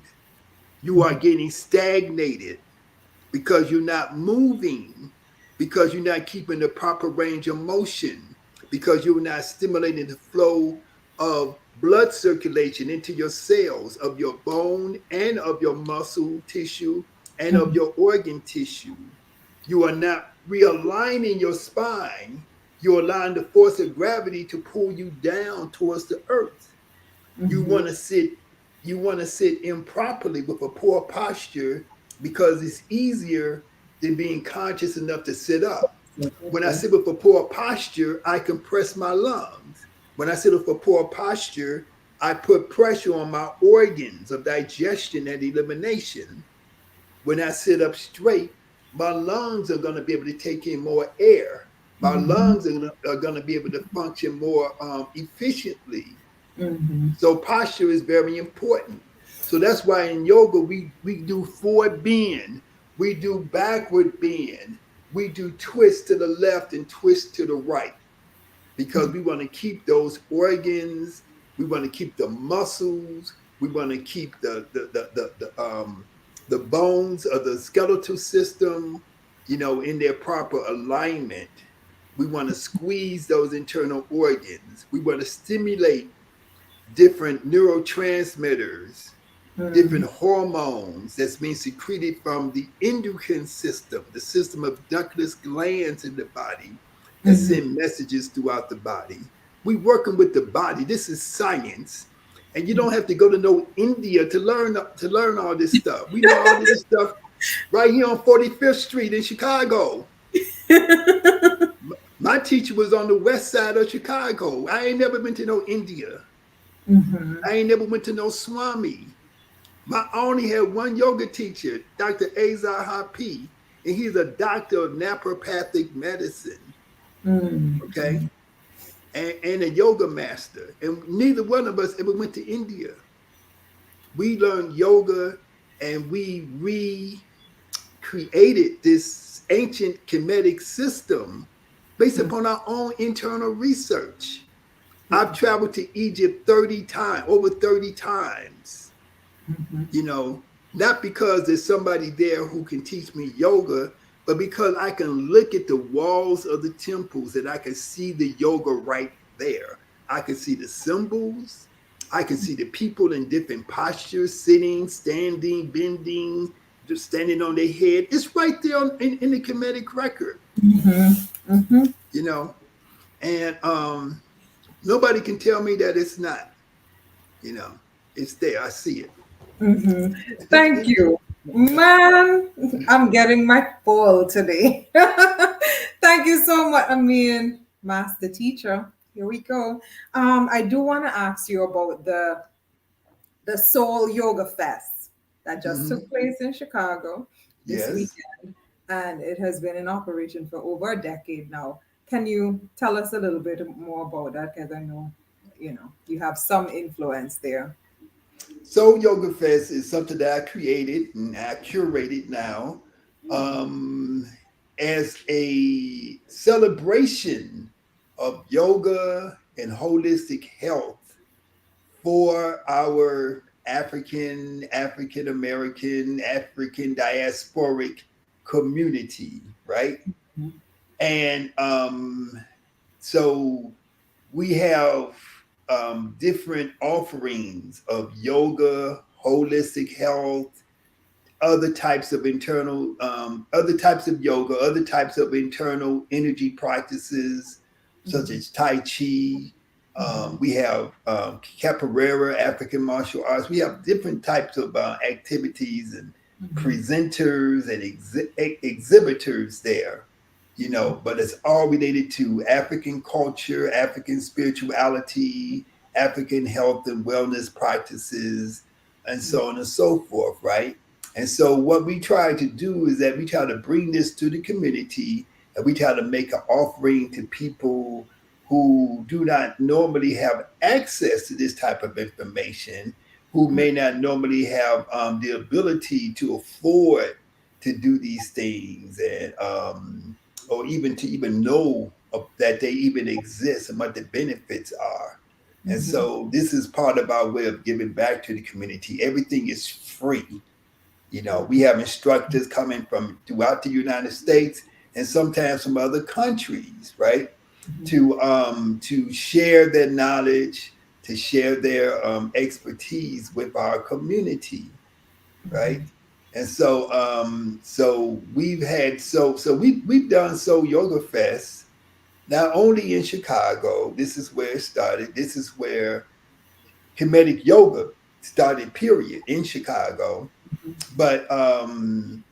You are getting stagnated because you're not moving, because you're not keeping the proper range of motion, because you're not stimulating the flow of blood circulation into your cells of your bone and of your muscle tissue and of Mm-hmm. your organ tissue. You are not realigning your spine. You're allowing the force of gravity to pull you down towards the earth. You Mm-hmm. want to sit you want to sit improperly with a poor posture because it's easier than being conscious enough to sit up. When I Okay. sit with a poor posture, I compress my lungs. When I sit with a poor posture, I put pressure on my organs of digestion and elimination. When I sit up straight, my lungs are going to be able to take in more air. My Mm-hmm. lungs are going to be able to function more efficiently. Mm-hmm. So posture is very important. So that's why in yoga we do forward bend, we do backward bend, we do twist to the left and twist to the right because we want to keep those organs, we want to keep the muscles, we want to keep the bones of the skeletal system, in their proper alignment. We want to squeeze those internal organs. We want to stimulate different neurotransmitters, Mm-hmm. different hormones that's being secreted from the endocrine system, the system of ductless glands in the body that Mm-hmm. send messages throughout the body. We're working with the body. This is science. And you don't have to go to no India to learn all this stuff. We know all this stuff right here on 45th Street in Chicago. My teacher was on the west side of Chicago. I ain't never been to no India. Mm-hmm. I ain't never went to no Swami. I only had one yoga teacher, Dr. Azar Hapi, and he's a doctor of naturopathic medicine, Mm-hmm. okay, and a yoga master. And neither one of us ever went to India. We learned yoga and we recreated this ancient Kemetic system based upon our own internal research. I've traveled to Egypt 30 times, over 30 times, you know, not because there's somebody there who can teach me yoga, but because I can look at the walls of the temples and I can see the yoga right there. I can see the symbols. I can see the people in different postures, sitting, standing, bending, just standing on their head. It's right there in the Kemetic record, Mm-hmm. Mm-hmm. you know, and nobody can tell me that it's not, you know, it's there. I see Mm-hmm. Thank it. you. Man, I'm getting my full today. Thank you so much. I mean, master teacher. Here we go. I do want to ask you about the Soul Yoga Fest that just Mhm. took place in Chicago this Yes. weekend, and it has been in operation for over a decade now. Can you tell us a little bit more about that? Because I know, you have some influence there. Soul Yoga Fest is something that I created and I curated now um, as a celebration of yoga and holistic health for our African American, African diasporic community, right? And so we have different offerings of yoga, holistic health, other types of yoga, other types of internal energy practices, such as Tai Chi. We have capoeira, African martial arts. We have different types of activities and presenters and exhibitors there, you know, but it's all related to African culture, African spirituality, African health and wellness practices, and so on and so forth, right? And so what we try to do is that we try to bring this to the community and we try to make an offering to people who do not normally have access to this type of information, who may not normally have the ability to afford to do these things and or even to even know that they even exist and what the benefits are. And so this is part of our way of giving back to the community. Everything is free. You know, we have instructors coming from throughout the United States and sometimes from other countries, right? To share their knowledge, to share their expertise with our community, right? And so we've done So Yoga Fest not only in Chicago. This is where it started. This is where Kemetic Yoga started. Period in Chicago, but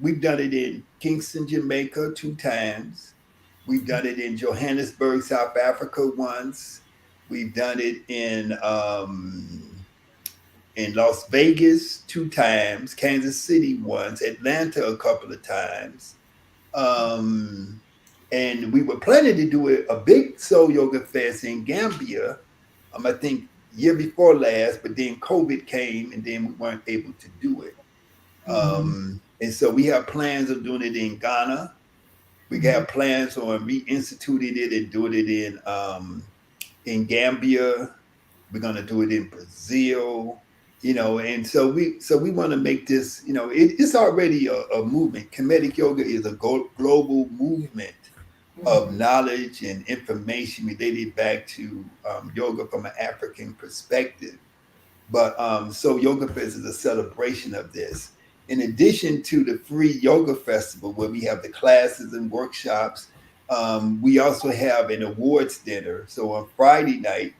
we've done it in Kingston, Jamaica 2 times. We've done it in Johannesburg, South Africa once. We've done it in Las Vegas 2 times, Kansas City once, Atlanta a couple of times. Um, and we were planning to do a big Soul Yoga Fest in Gambia, I think year before last, but then COVID came and then we weren't able to do it. And so we have plans of doing it in Ghana. We have plans on reinstituting it and doing it in Gambia. We're gonna do it in Brazil, you know, and so we want to make this, you know, it's already a movement. Kemetic yoga is a global movement of knowledge and information related back to yoga from an African perspective. But so Yoga Fest is a celebration of this. In addition to the free yoga festival where we have the classes and workshops, we also have an awards dinner. So on Friday night,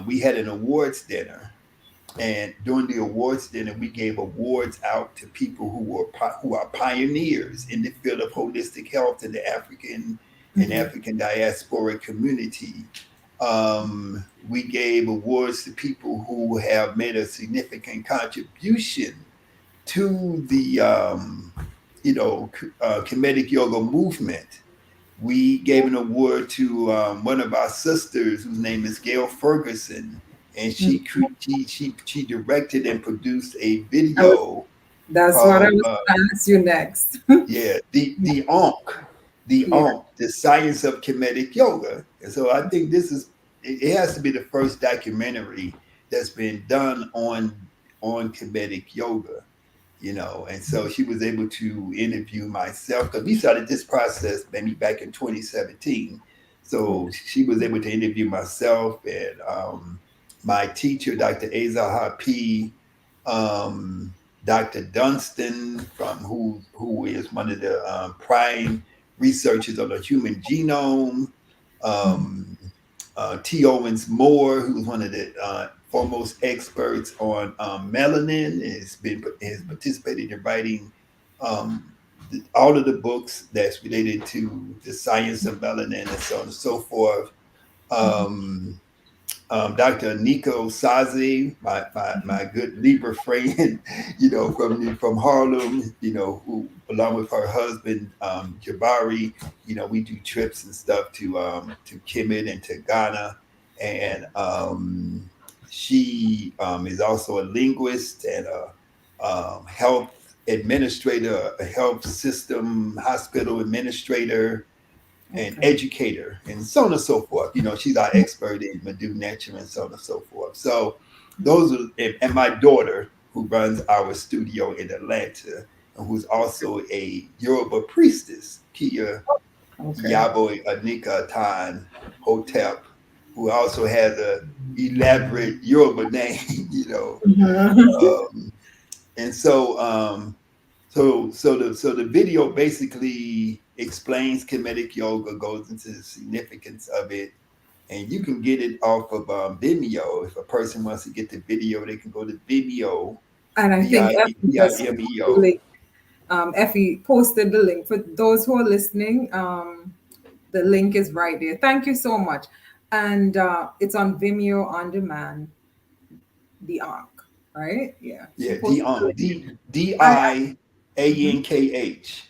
we had an awards dinner, and during the awards dinner, we gave awards out to people who are pioneers in the field of holistic health in the African and Mm-hmm. African diaspora community. We gave awards to people who have made a significant contribution to the Kemetic Yoga movement. We gave an award to one of our sisters whose name is Gail Ferguson, and she directed and produced a I was, video that's what I called was going to ask you next. yeah, the Yeah. Ankh, the science of Kemetic Yoga. And so I think it has to be the first documentary that's been done on Kemetic Yoga, and so she was able to interview myself because we started this process maybe back in 2017. So she was able to interview myself and my teacher, Dr. Azar P, um, Dr. Dunstan, who is one of the prime researchers on the human genome, um, T. Owens Moore, who's one of the foremost experts on melanin, has participated in writing um, all of the books that's related to the science of melanin and so on and so forth. Um, Dr. Nico Sazi, my good Libra friend, from Harlem, who along with her husband Jabari, we do trips and stuff to Kemet and to Ghana, and she is also a linguist and a health administrator, a health system hospital administrator, and Okay. educator, and so on and so forth. She's our expert in Medu Nature and so on and so forth. So those are, and my daughter, who runs our studio in Atlanta, and who's also a Yoruba priestess, Kia Okay. Yabo Anika Tan Hotep, who also has a elaborate Yoruba name, Mhm. Um, and so the video basically explains Kemetic Yoga, goes into the significance of it, and you can get it off of Vimeo. If a person wants to get the video, they can go to Vimeo, And I think Effie just posted the Vimeo. link. Effie posted the link for those who are listening. The link is right there. Thank you so much. And it's on Vimeo on demand, the Arc, right? Yeah, she Yeah, posted the link. I mhm. Diankh.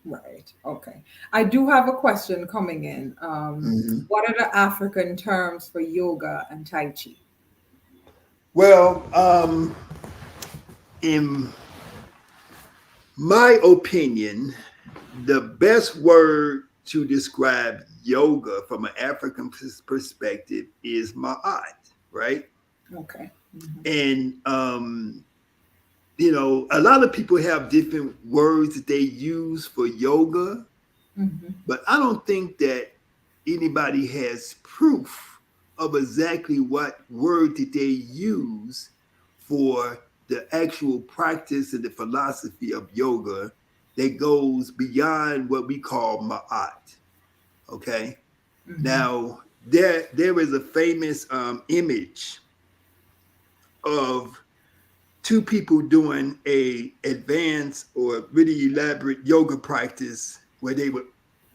Right. Okay. I do have a question coming in. Mhm. What are the African terms for yoga and Tai Chi? Well, in my opinion, the best word to describe yoga from an African perspective is ma'at, right? Okay. And a lot of people have different words that they use for yoga, Mm-hmm. but I don't think that anybody has proof of exactly what word that they use for the actual practice and the philosophy of yoga that goes beyond what we call ma'at. Okay. Mm-hmm. Now there is a famous image of two people doing a advanced or really elaborate yoga practice where they were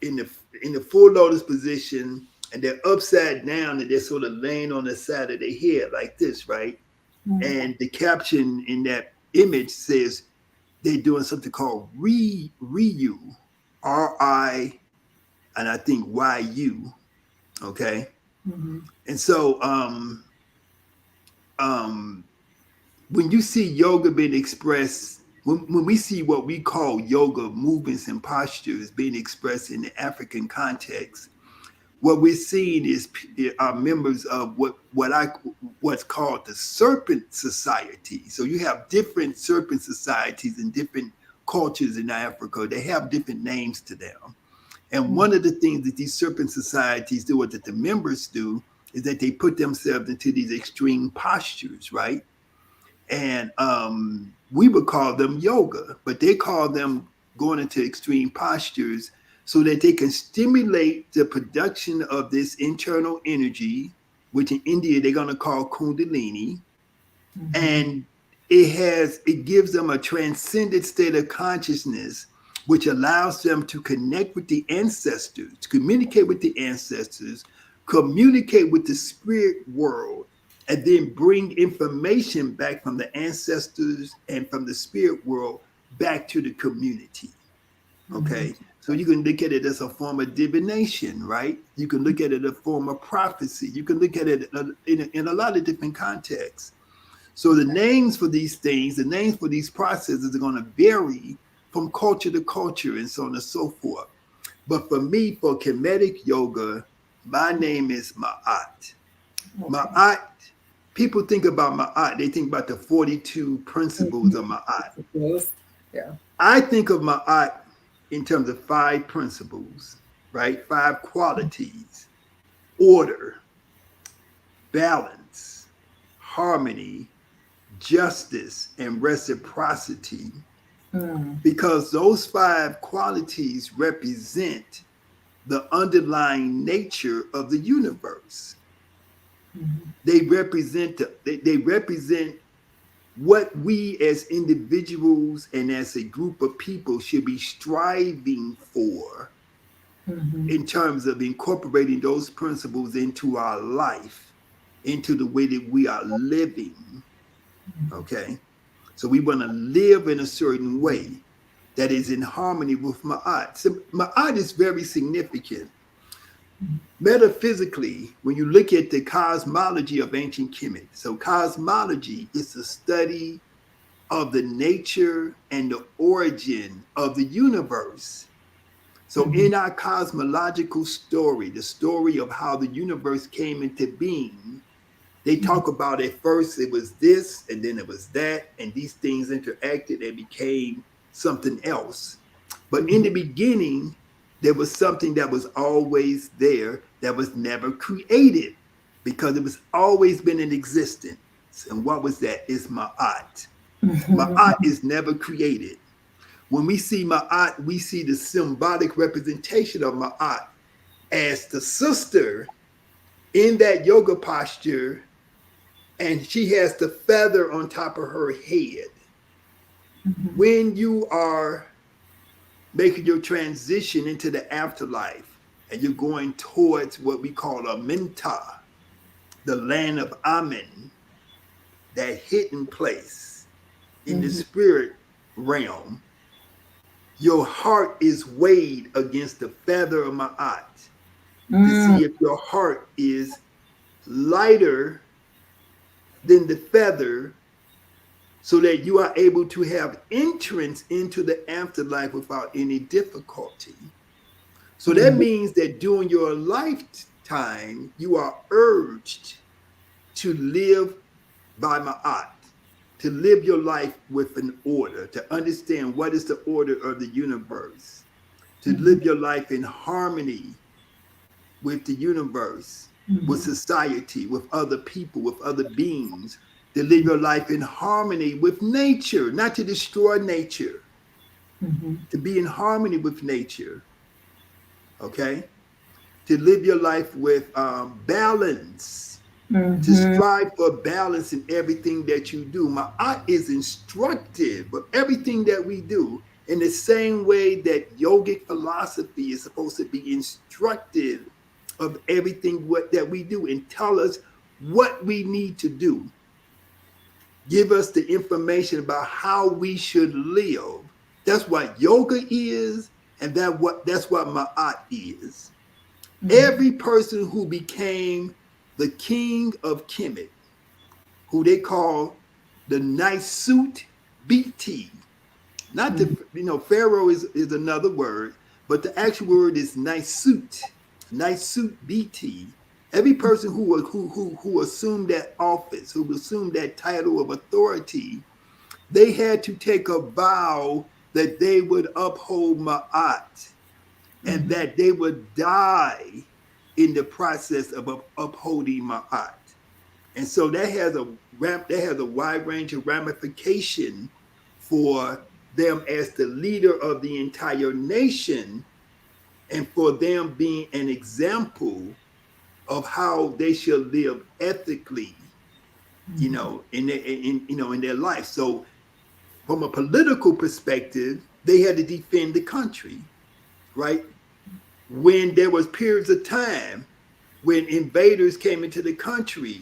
in the full lotus position, and they're upside down and they're sort of laying on the side of their head like this, right? And the caption in that image says they're doing something called Ryu, R-I, and I think Y-U. Okay. Mm-hmm. And so um when you see yoga being expressed, when we see what we call yoga movements and postures being expressed in the African context, what we're seeing is are members of what's called the Serpent Society. So you have different serpent societies in different cultures in Africa. They have different names to them. And one of the things that these serpent societies do, or that the members do, is that they put themselves into these extreme postures, right? And we would call them yoga, but they call them going into extreme postures so that they can stimulate the production of this internal energy which in India they're going to call Kundalini, Mm-hmm. and it gives them a transcendent state of consciousness which allows them to connect with the ancestors, to communicate with the ancestors, communicate with the spirit world, and then bring information back from the ancestors and from the spirit world back to the community. Mm-hmm. Okay, so you can look at it as a form of divination, right? You can look at it as a form of prophecy. You can look at it in a lot of different contexts. So the Okay. names for these things, the names for these processes are going to vary from culture to culture and so on and so forth. But for me, for Kemetic Yoga, my name is Ma'at. Okay. Ma'at, people think about Ma'at, they think about the 42 principles of Mm-hmm. Ma'at. Close. Yeah. I think of Ma'at in terms of five principles, right? Five qualities: order, balance, harmony, justice, and reciprocity, Mm-hmm. because those five qualities represent the underlying nature of the universe. They represent what we as individuals and as a group of people should be striving for Mm-hmm. in terms of incorporating those principles into our life, into the way that we are living. Okay. So we want to live in a certain way that is in harmony with Ma'at. So Ma'at is very significant. Metaphysically, when you look at the cosmology of ancient Kemet, so cosmology is the study of the nature and the origin of the universe. So, Mm-hmm. in our cosmological story, the story of how the universe came into being, they talk about at first it was this and then it was that, and these things interacted and became something else. But in Mm-hmm. the beginning, there was something that was always there that was never created because it was always been in existence. And what was that? It's Ma'at. Ma'at Mm-hmm. is never created. When we see Ma'at, we see the symbolic representation of Ma'at as the sister in that yoga posture, and she has the feather on top of her head. When you are making your transition into the afterlife and you're going towards what we call a Minta, the land of Amen, that hidden place in the Mm-hmm. spirit realm, your heart is weighed against the feather of Ma'at to Mm-hmm. see if your heart is lighter than the feather, so that you are able to have entrance into the afterlife without any difficulty. So that Mm-hmm. means that during your lifetime, you are urged to live by Ma'at, to live your life with an order, to understand what is the order of the universe, to live your life in harmony with the universe, with society, with other people, with other beings, to live your life in harmony with nature, not to destroy nature, Mm-hmm. to be in harmony with nature, okay? To live your life with balance, to Mm-hmm. strive for balance in everything that you do. Ma'at is instructive of everything that we do in the same way that yogic philosophy is supposed to be instructive of everything that we do and tell us what we need to do. Give us the information about how we should live. That's what yoga is, and that's what Ma'at is. Every person who became the king of Kemet, who they call the nice suit BT, not the, Pharaoh is another word, but the actual word is nice suit BT. Every person who assumed that office, who assumed that title of authority, they had to take a vow that they would uphold Ma'at and that they would die in the process of upholding Ma'at. And so that has a wide range of ramification for them as the leader of the entire nation, and for them being an example of how they should live ethically, in their life. So from a political perspective, they had to defend the country, right? When there was periods of time when invaders came into the country,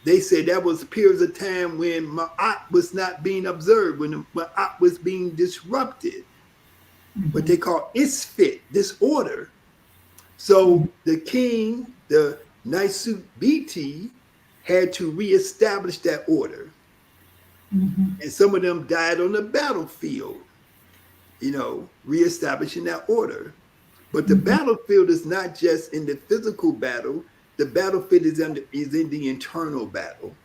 they said that was periods of time when Ma'at was not being observed, when Ma'at was being disrupted, what they call isfit, disorder. So the king, the Naisut Biti, had to reestablish that order. And some of them died on the battlefield, reestablishing that order. But the battlefield is not just in the physical battle. The battlefield is in the internal battle.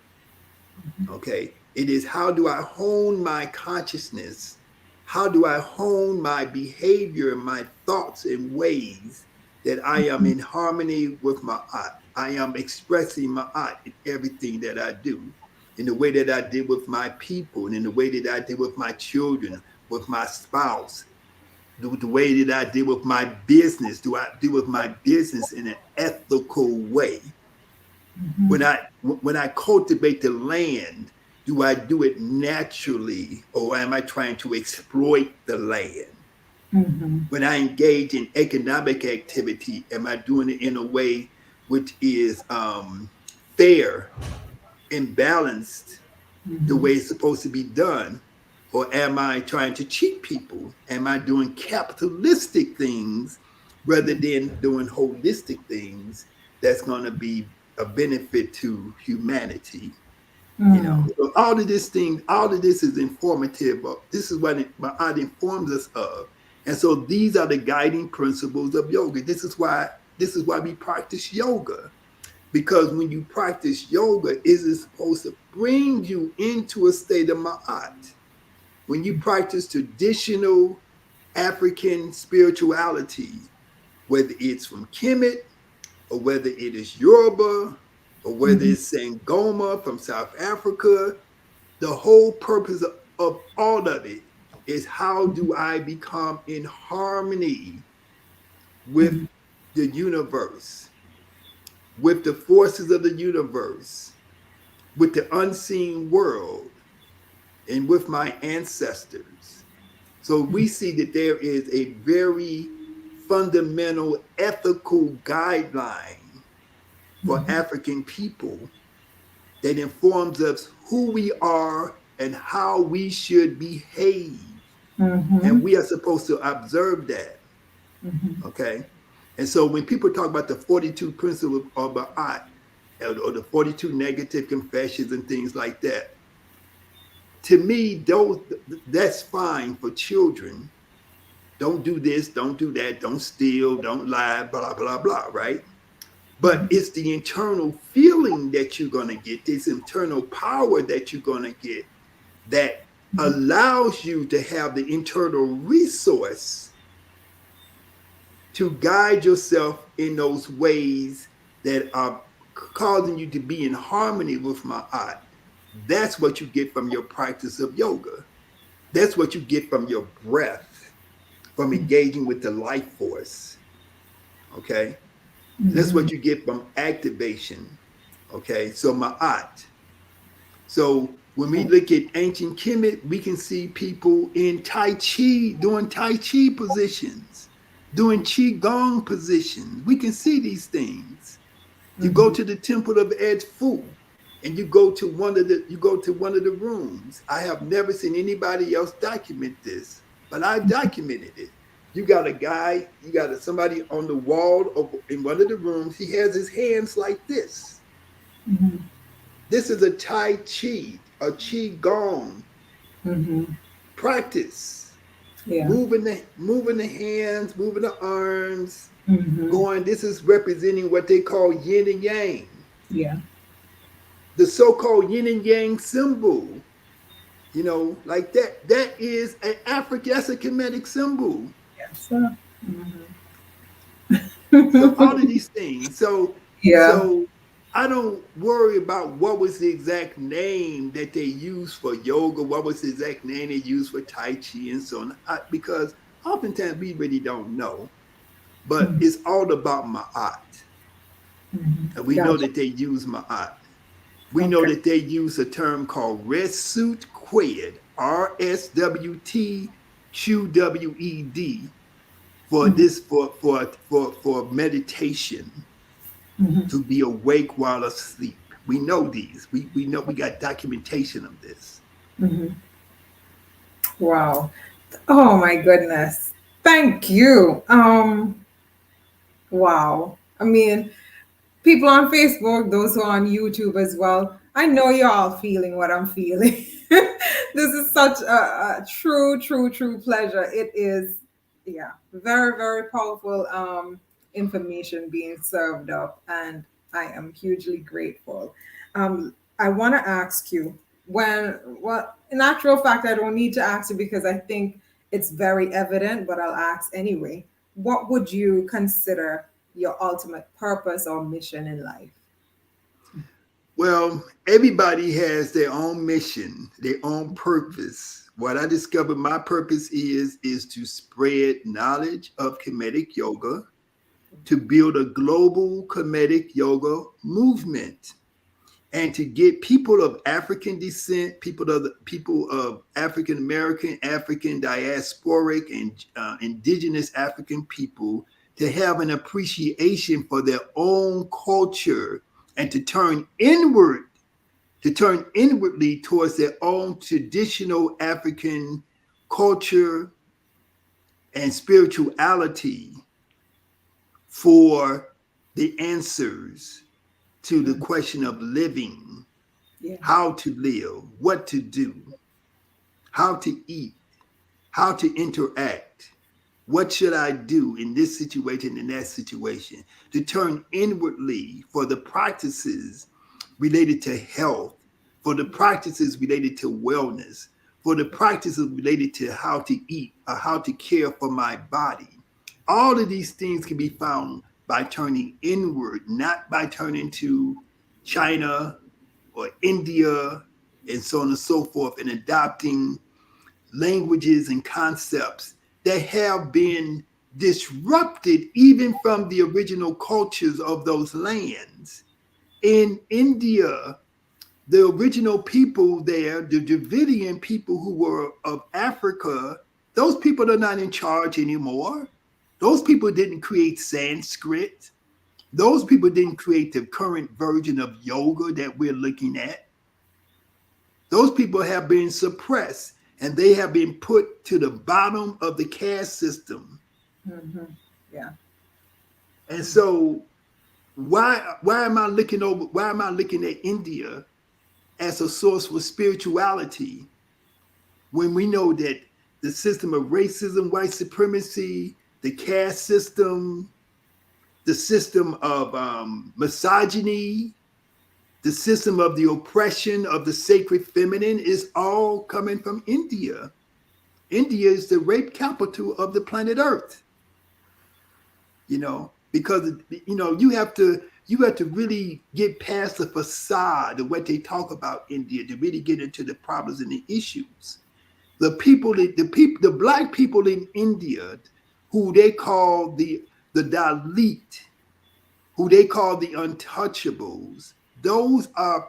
Okay. It is, how do I hone my consciousness? How do I hone my behavior, my thoughts and ways that I am in harmony with my art? I am expressing my art in everything that I do, in the way that I did with my people, and in the way that I did with my children, with my spouse, the way that I deal with my business. Do I deal with my business in an ethical way? When I cultivate the land, do I do it naturally, or am I trying to exploit the land? When I engage in economic activity, am I doing it in a way which is fair and balanced, the way it's supposed to be done? Or am I trying to cheat people? Am I doing capitalistic things rather than doing holistic things that's going to be a benefit to humanity? So all of this is informative. This is what Ma'at informs us of. And so these are the guiding principles of yoga. This is why we practice yoga. Because when you practice yoga, it is supposed to bring you into a state of Ma'at. When you practice traditional African spirituality, whether it's from Kemet, or whether it is Yoruba, or whether it's Sangoma from South Africa, the whole purpose of all of it is, how do I become in harmony with the universe, with the forces of the universe, with the unseen world, and with my ancestors. So we see that there is a very fundamental ethical guideline for African people that informs us who we are and how we should behave. And we are supposed to observe that. Okay. And so when people talk about the 42 principles of Ba'at, or the 42 negative confessions and things like that, to me, that's fine for children. Don't do this, don't do that, don't steal, don't lie, blah, blah, blah, right? But it's the internal feeling that you're going to get, this internal power that you're going to get, that allows you to have the internal resource to guide yourself in those ways that are causing you to be in harmony with my art. That's what you get from your practice of yoga. That's what you get from your breath, from engaging with the life force. Okay. That's what you get from activation. Okay. So Ma'at. So when we look at ancient Kemet, we can see people in Tai Chi, doing Tai Chi positions, doing Qi Gong positions. We can see these things. You go to the temple of Ed Fu, and you go to one of the rooms. I have never seen anybody else document this, but I've documented it. You got a guy, somebody on the wall in one of the rooms. He has his hands like this. This is a Tai Chi, a Qi Gong practice. Yeah. Moving the hands, moving the arms, going. This is representing what they call yin and yang. Yeah. The so-called yin and yang symbol, like that. That is an African. That's a Kemetic symbol. Yes. So all of these things. So Yeah. I don't worry about what was the exact name that they used for yoga, what was the exact name they used for Tai Chi and so on, because oftentimes we really don't know. But it's all about Ma'at. And we know Gotcha. that they use ma'at. We know Okay. that they use a term called Resut Qued, RSWTQWED, for Mhm. this for meditation, Mhm. to be awake while asleep. We know these. We know we got documentation of this. Mhm. Wow. Oh my goodness. Thank you. Wow. I mean, people on Facebook, those who are on YouTube as well, I know you're all feeling what I'm feeling. This is such a true, true, true pleasure. It is, yeah, very, very powerful information being served up, and I am hugely grateful. I want to ask you well, in actual fact, I don't need to ask you because I think it's very evident, but I'll ask anyway. What would you consider your ultimate purpose or mission in life? Well, everybody has their own mission, their own purpose. What I discovered my purpose is to spread knowledge of Kemetic Yoga, to build a global Kemetic Yoga movement, and to get people of African descent, people of African American, African diasporic, and indigenous African people to have an appreciation for their own culture, and to turn inwardly towards their own traditional African culture and spirituality for the answers to the Mhm. question of living, Yeah. how to live, what to do, how to eat, how to interact. What should I do in this situation, in that situation? To turn inwardly for the practices related to health, for the practices related to wellness, for the practices related to how to eat or how to care for my body. All of these things can be found by turning inward, not by turning to China or India and so on and so forth, and adopting languages and concepts that have been disrupted even from the original cultures of those lands. In India, the original people there, the Dravidian people who were of Africa, those people are not in charge anymore. Those people didn't create Sanskrit. Those people didn't create the current version of yoga that we're looking at. Those people have been suppressed and they have been put to the bottom of the caste system. Hmm. Yeah. And so why am I looking at India as a source for spirituality when we know that the system of racism, white supremacy, the caste system, the system of misogyny, the system of the oppression of the sacred feminine is all coming from India. India is the rape capital of the planet Earth, because you have to really get past the facade of what they talk about India to really get into the problems and the issues. The black people in India, who they call the Dalit, who they call the untouchables, those are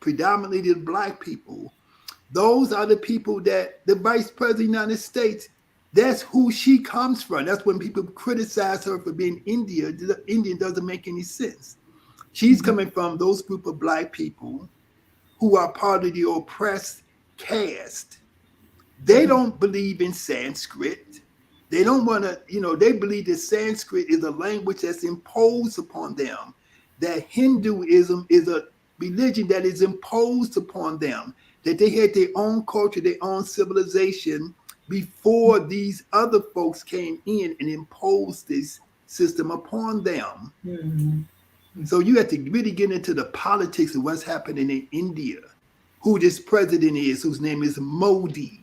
predominantly the black people. Those are the people that the vice president of the United States, that's who she comes from. That's when people criticize her for being Indian doesn't make any sense. She's Hmm. coming from those group of black people who are part of the oppressed caste. They don't believe in Sanskrit. They don't want to, they believe that Sanskrit is a language that's imposed upon them, that Hinduism is a religion that is imposed upon them, that they had their own culture, their own civilization before these other folks came in and imposed this system upon them. Hmm. So you have to really get into the politics of what's happening in India, who this president is, whose name is Modi.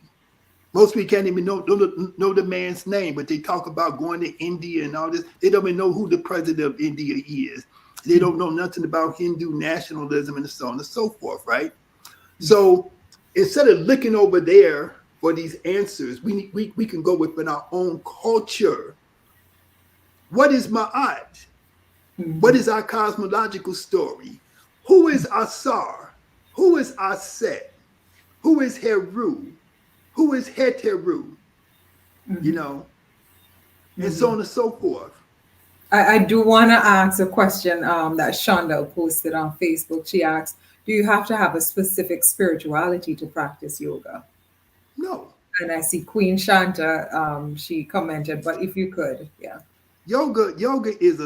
Most people can't even know the man's name, but they talk about going to India and all this. They don't even know who the president of India is. They don't know nothing about Hindu nationalism and so on and so forth, right? So instead of looking over there for these answers, we can go within our own culture. What is Ma'at? What Mhm. is our cosmological story? Who is Asar? Who is Aset? Who is Heru? Who is Heteru? You Mhm. know, and so Mhm. on and so forth. I do want to ask a question that Shonda posted on Facebook. She asked, "Do you have to have a specific spirituality to practice yoga?" No. And I see Queen Shanta, she commented, "But if you could, yeah." Yoga is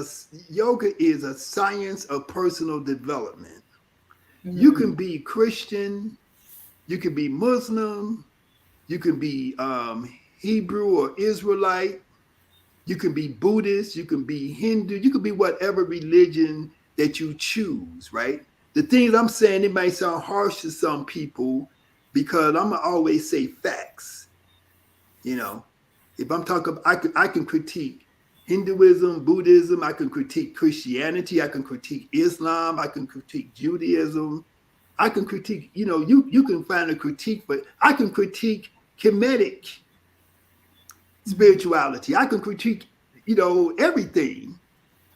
a science of personal development. You Mhm. can be Christian, you can be Muslim, you can be Hebrew or Israelite, you can be Buddhist, you can be Hindu, you can be whatever religion that you choose, right? The things I'm saying, it might sound harsh to some people because I'm gonna always say facts. You know, if I'm talking, I can critique Hinduism, Buddhism, I can critique Christianity, I can critique Islam, I can critique Judaism, I can critique, you can find a critique, but I can critique Kemetic spirituality. I can critique, everything,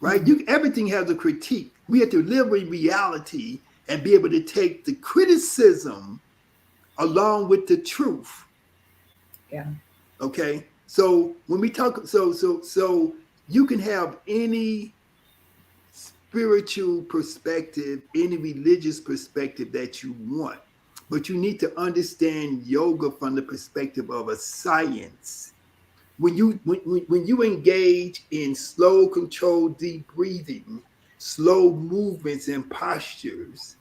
right? Mhm. Everything has a critique. We have to live in reality and be able to take the criticism along with the truth. Yeah. Okay. So when we talk, so you can have any spiritual perspective, any religious perspective that you want, but you need to understand yoga from the perspective of a science. When you engage in slow, controlled, deep breathing, slow movements and postures,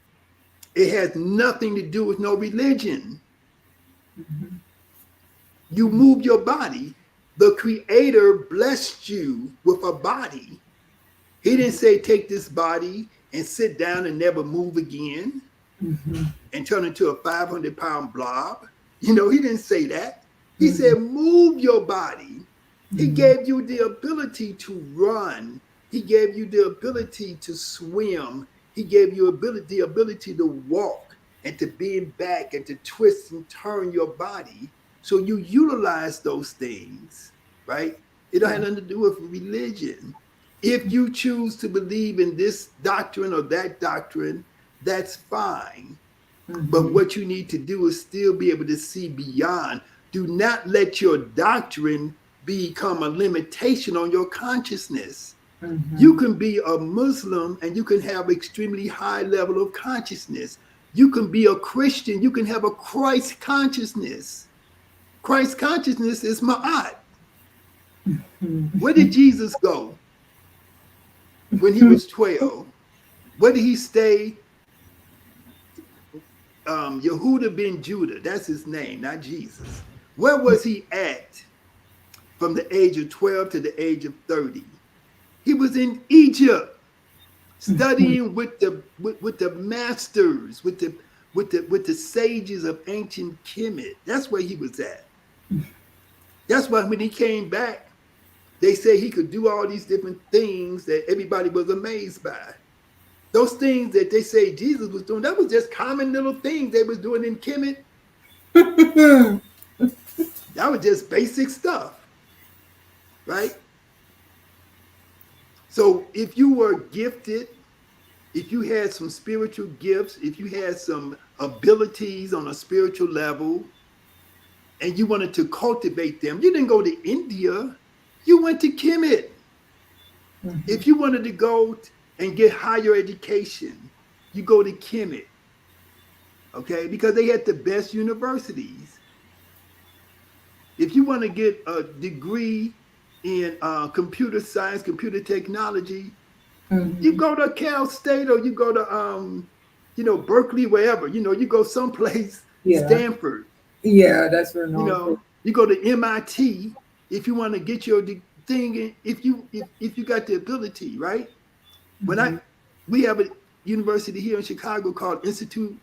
it has nothing to do with no religion. You move your body. The creator blessed you with a body. He didn't say take this body and sit down and never move again Mhm. and turn into a 500-pound blob. He didn't say that. He Mhm. said move your body. He Mhm. gave you the ability to run. He gave you the ability to swim. He gave you the ability to walk and to bend back and to twist and turn your body. So you utilize those things, right? It don't have Yeah. nothing to do with religion. If you choose to believe in this doctrine or that doctrine, that's fine. But Mhm. what you need to do is still be able to see beyond. Do not let your doctrine become a limitation on your consciousness. You Mhm. can be a Muslim and you can have extremely high level of consciousness. You can be a Christian, you can have a Christ consciousness. Christ consciousness is ma'at. Where did Mhm. Jesus go when he was 12? Where did he stay? Yehuda ben Judah, that's his name, not Jesus. Where was he at from the age of 12 to the age of 30? He was in Egypt studying with the masters, with the sages of ancient Kemet. That's where he was at. That's why when he came back, they say he could do all these different things that everybody was amazed by. Those things that they say Jesus was doing, that was just common little things they was doing in Kemet. That was just basic stuff, right? So if you were gifted, if you had some spiritual gifts, if you had some abilities on a spiritual level, and you wanted to cultivate them, you didn't go to India. You went to Kemet. Mhm. If you wanted to go and get higher education, you go to Kemet, okay? Because they had the best universities. If you want to get a degree in computer science, computer technology, you Mhm. go to Cal State or you go to Berkeley, wherever. You go someplace, Yeah. Stanford. Yeah, that's renowned for. You go to MIT if you want to get your thing. If you got the ability, right? When I Mhm. We have a university here in Chicago called the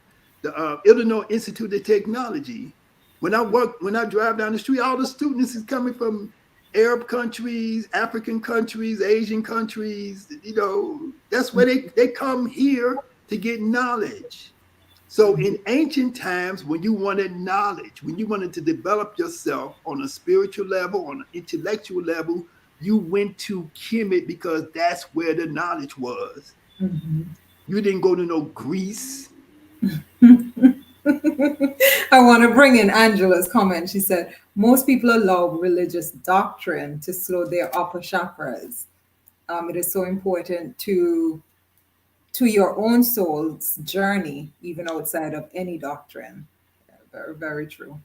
Illinois Institute of Technology. When I drive down the street, all the students is coming from Arab countries, African countries, Asian countries. That's where they come here to get knowledge. So Mhm. in ancient times, when you wanted knowledge, when you wanted to develop yourself on a spiritual level, on an intellectual level, You went to Kemet because that's where the knowledge was. Mhm. You didn't go to no Greece. I want to bring in Angela's comment. She said, most people allow religious doctrine to slow their upper chakras. It is so important to your own soul's journey, even outside of any doctrine. Yeah, very, very true.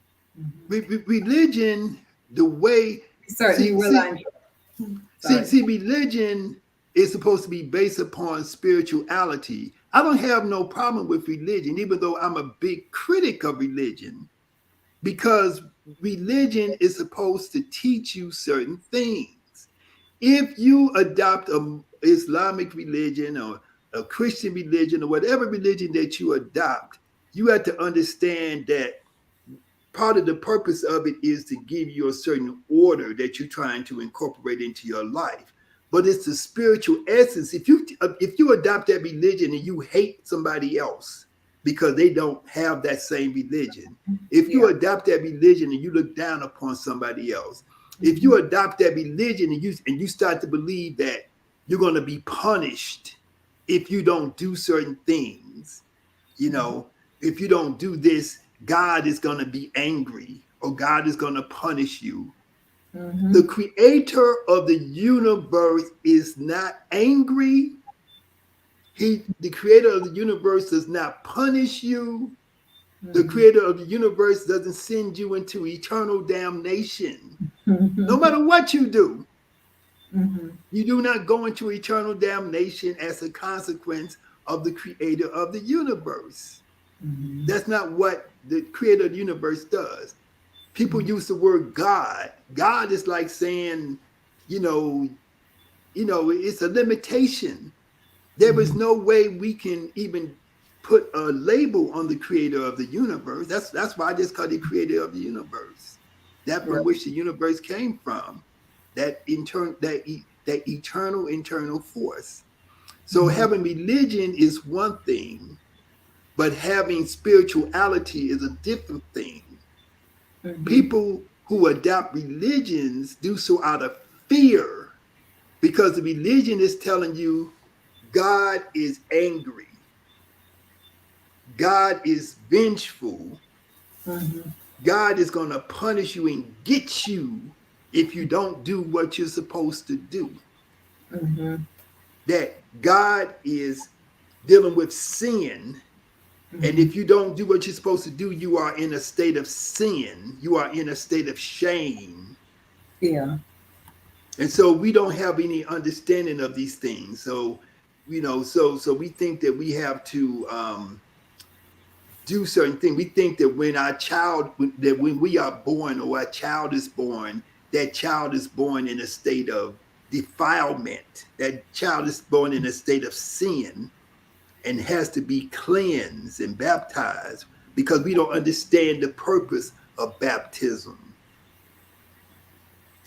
Religion, the way, Certainly see, will, see, Angela. see, Sorry. see, religion is supposed to be based upon spirituality. I don't have no problem with religion, even though I'm a big critic of religion, because religion is supposed to teach you certain things. If you adopt a Islamic religion or a Christian religion or whatever religion that you adopt, you have to understand that part of the purpose of it is to give you a certain order that you're trying to incorporate into your life. But it's the spiritual essence. If you adopt that religion and you hate somebody else because they don't have that same religion, if you Yeah. adopt that religion and you look down upon somebody else, if Mhm. you adopt that religion and you start to believe that you're going to be punished if you don't do certain things, you know, if you don't do this, God is going to be angry or God is going to punish you. The Mhm. creator of the universe is not angry. The creator of the universe does not punish you. The Mhm. creator of the universe doesn't send you into eternal damnation. No Mhm. matter what you do, Mhm. you do not go into eternal damnation as a consequence of the creator of the universe. Mhm. That's not what the creator of the universe does. People Mhm. use the word God. God is like saying, you know, it's a limitation. There is Mhm. no way we can even put a label on the creator of the universe. That's why I just call the creator of the universe. That from Right. which the universe came from. That eternal internal force. So Mhm. having religion is one thing, but having spirituality is a different thing. Mhm. People who adopt religions do so out of fear because the religion is telling you God is angry, God is vengeful, Mhm. God is going to punish you and get you if you don't do what you're supposed to do. Mhm. That God is dealing with sin. And Mhm. if you don't do what you're supposed to do, you are in a state of sin. You are in a state of shame. Yeah. And so we don't have any understanding of these things. So, so we think that we have to do certain things. We think that when we are born or our child is born, that child is born in a state of defilement. That child is born in a state of sin and has to be cleansed and baptized because we don't understand the purpose of baptism.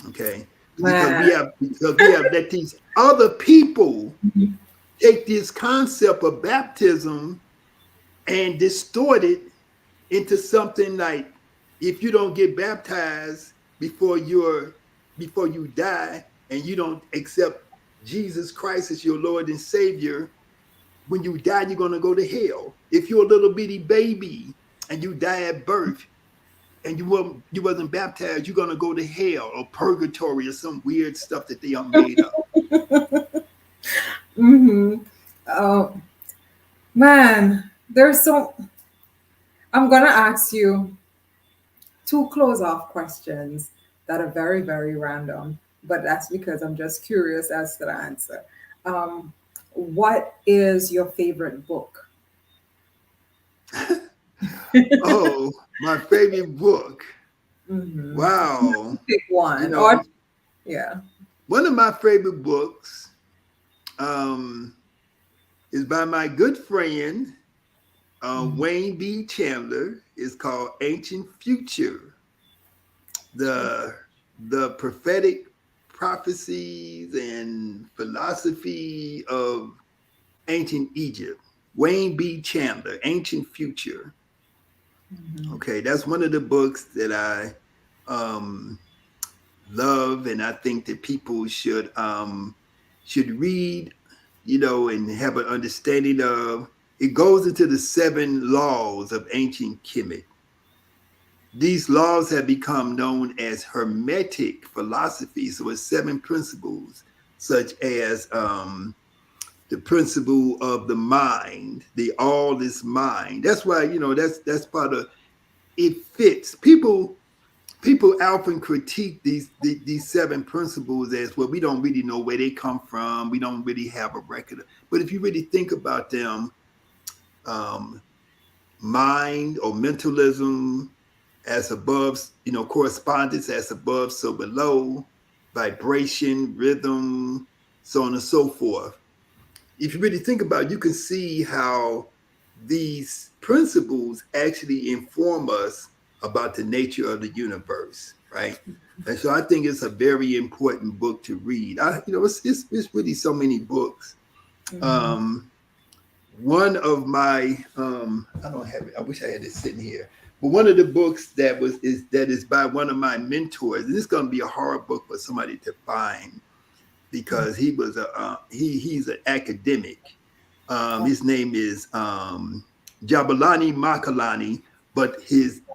Okay, Man. because we have let these other people take this concept of baptism and distort it into something like if you don't get baptized before you die and you don't accept Jesus Christ as your Lord and Savior, when you die you're going to go to hell. If you're a little bitty baby and you die at birth and you wasn't baptized, you're going to go to hell or purgatory or some weird stuff that they are made up. Mhm. Oh man, there's so. I'm gonna ask you two close off questions that are very, very random, but that's because I'm just curious as to the answer. Um, what is your favorite book? Oh, my favorite book. Hmm. Wow. Pick You one, or know, yeah. one of my favorite books um, is by my good friend Wayne B. Chandler. It's called Ancient Future, the the prophetic prophecies and philosophy of ancient Egypt. Wayne B. Chandler, Ancient Future. Mhm. Okay, that's one of the books that I um, love, and I think that people should read, and have an understanding of. It goes into the 7 laws of ancient Kemet. These laws have become known as Hermetic philosophy. So it's 7 principles, such as the principle of the mind, the all is mind. That's why that's part of it. Fits people often critique these 7 principles as, well, we don't really know where they come from. We don't really have a record. But if you really think about them, um, mind or mentalism, as above, correspondence, as above, so below, vibration, rhythm, so on and so forth. If you really think about it, you can see how these principles actually inform us about the nature of the universe, right? And so I think it's a very important book to read. It's really so many books. Mm-hmm. Um, One of my I don't have it. I wish I had it sitting here. But one of the books that is by one of my mentors. And this is going to be a hard book for somebody to find, because he's an academic. His name is Jabalani Makalani, but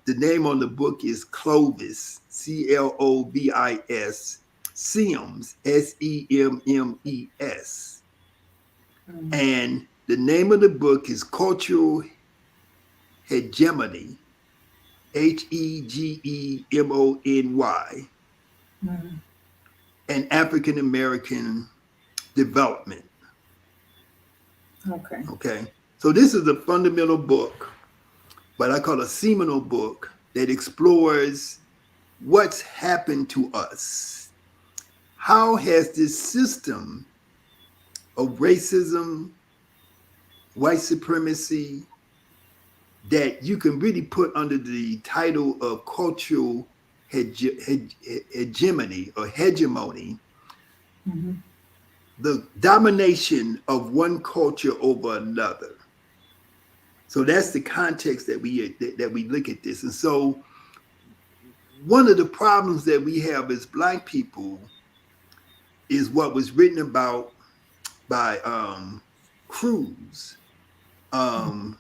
the name on the book is Clovis, Clovis, Sims, Semmes. Mm-hmm. And the name of the book is Cultural Hegemony, Hegemony, Mm-hmm. and African American Development. Okay. Okay. So this is a fundamental book, but I call a seminal book that explores what's happened to us. How has this system of racism, white supremacy, that you can really put under the title of cultural hegemony or hegemony, Mm-hmm. the domination of one culture over another. So that's the context that we look at this. And so one of the problems that we have as Black people is what was written about by Cruz, um,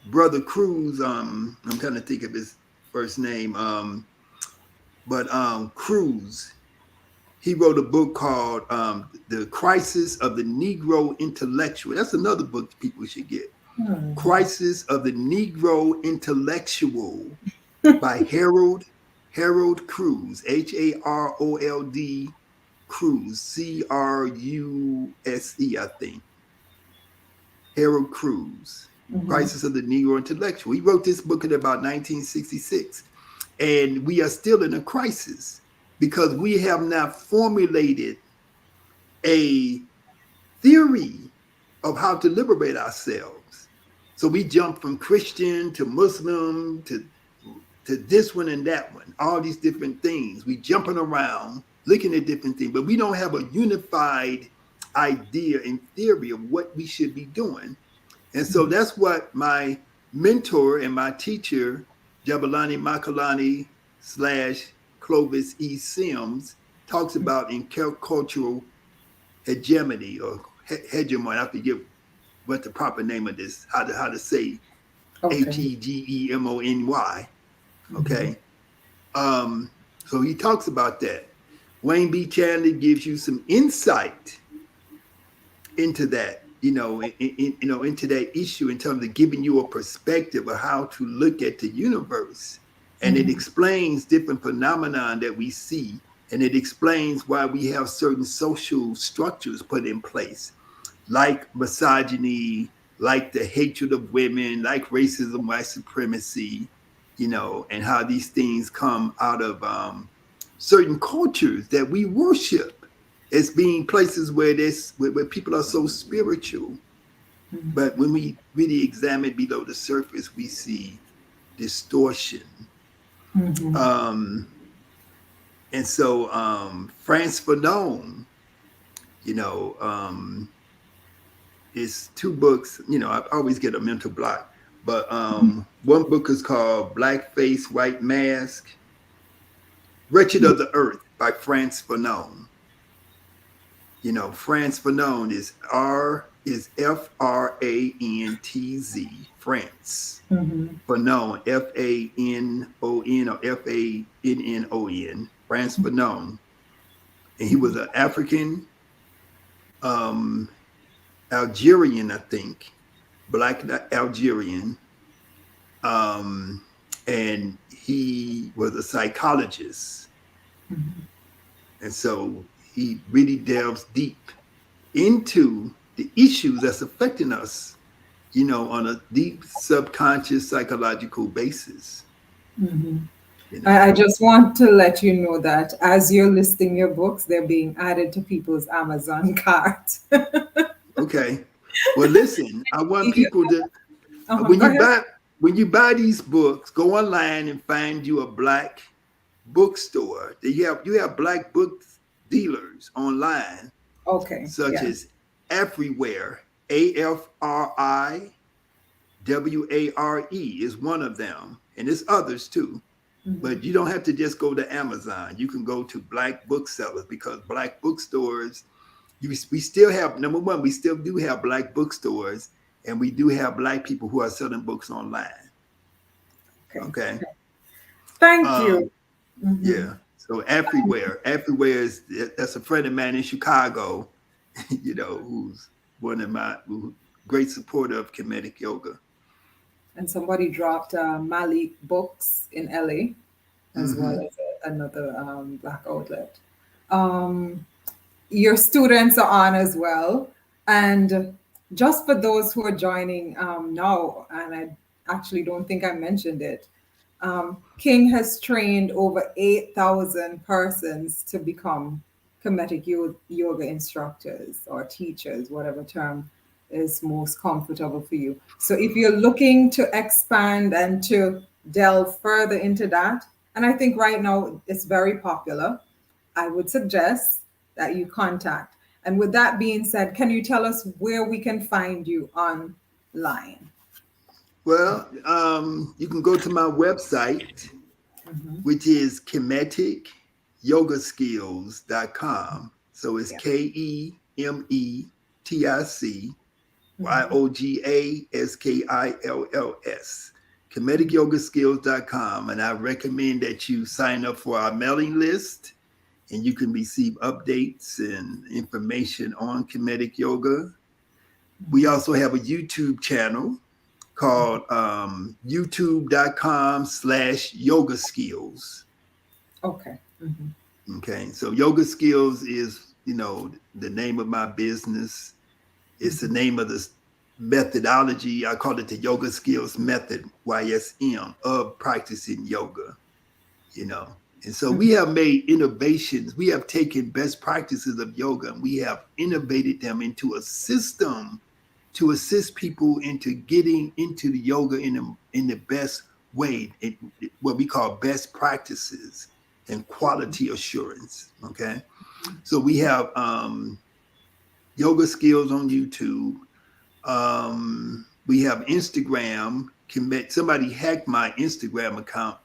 Brother Cruz. I'm trying to think of his first name, but Cruz. He wrote a book called "The Crisis of the Negro Intellectual." That's another book people should get. Mm-hmm. "Crisis of the Negro Intellectual" by Harold Cruz, Harold Cruz, Cruse, I think. Harold Cruz, Mm-hmm. Crisis of the Negro Intellectual. He wrote this book in about 1966. And we are still in a crisis because we have not formulated a theory of how to liberate ourselves. So we jump from Christian to Muslim to this one and that one, all these different things. We jumping around, looking at different things, but we don't have a unified idea and theory of what we should be doing. And so that's what my mentor and my teacher, Jabalani Makalani / Clovis E. Sims, talks about in cultural hegemony or hegemony. I forget what the proper name of this, how to say Okay. Hegemony. Mm-hmm. Okay. Um, so he talks about that. Wayne B. Chandler gives you some insight into that, into that issue in terms of giving you a perspective of how to look at the universe. And it Mm-hmm. explains different phenomena that we see. And it explains why we have certain social structures put in place, like misogyny, like the hatred of women, like racism, white supremacy, and how these things come out of certain cultures that we worship as being places where people are so spiritual. But when we really examine below the surface, we see distortion. Mm-hmm. Um, and so France Fanon, you know, um, is 2 books. I always get a mental block. But one book is called Black Face, White Mask, Wretched of the Earth. by France Fanon. You know, France Fanon is Frantz, France. Mm-hmm. Fanon, Fanon or Fannon, France Fanon. And he was an African, um, Algerian, I think, black Algerian. Um, and he was a psychologist. Mm-hmm. And so he really delves deep into the issues that's affecting us, you know, on a deep subconscious psychological basis, Mm-hmm. you know. I just want to let you know that as you're listing your books, they're being added to people's Amazon cart. Okay. Well, listen, I want people to when Go you ahead. buy when you buy these books, go online and find you a black bookstore. You have black book dealers online, Okay. such Yeah. as Everywhere, AFRIWARE is one of them, and there's others too. Mm-hmm. But you don't have to just go to Amazon. You can go to black booksellers because black bookstores, we still have, number one, we still do have black bookstores, and we do have black people who are selling books online. Okay. Okay. Thank you. Um, Mm-hmm. yeah. So everywhere is that's a friend of mine in Chicago, you know, who's one of my great supporter of Kemetic Yoga. And somebody dropped Malik Books in LA as well Hmm. as another black outlet. Um, your students are on as well. And just for those who are joining now, and I actually don't think I mentioned it, King has trained over 8,000 persons to become yoga instructors or teachers, whatever term is most comfortable for you. So if you're looking to expand and to delve further into that, and I think right now it's very popular, I would suggest that you contact. And with that being said, can you tell us where we can find you online? Well, you can go to my website, Hmm. which is kemeticyogaskills.com. So it's Yeah. KEMETIC YOGASKILLS. Mhm. KemeticYogaskills.com. And I recommend that you sign up for our mailing list and you can receive updates and information on Kemetic Yoga. We also have a YouTube channel called youtube.com/yoga skills. Okay. Hmm. Okay. So yoga skills is, you know, the name of my business. It's the Hmm. name of this methodology. I call it the yoga skills method, YSM, of practicing yoga, you know. And so we have made innovations. We have taken best practices of yoga and we have innovated them into a system to assist people into getting into the yoga in the best way, what we call best practices and quality assurance. Okay. So we have yoga skills on YouTube. We have Instagram. Somebody hacked my Instagram account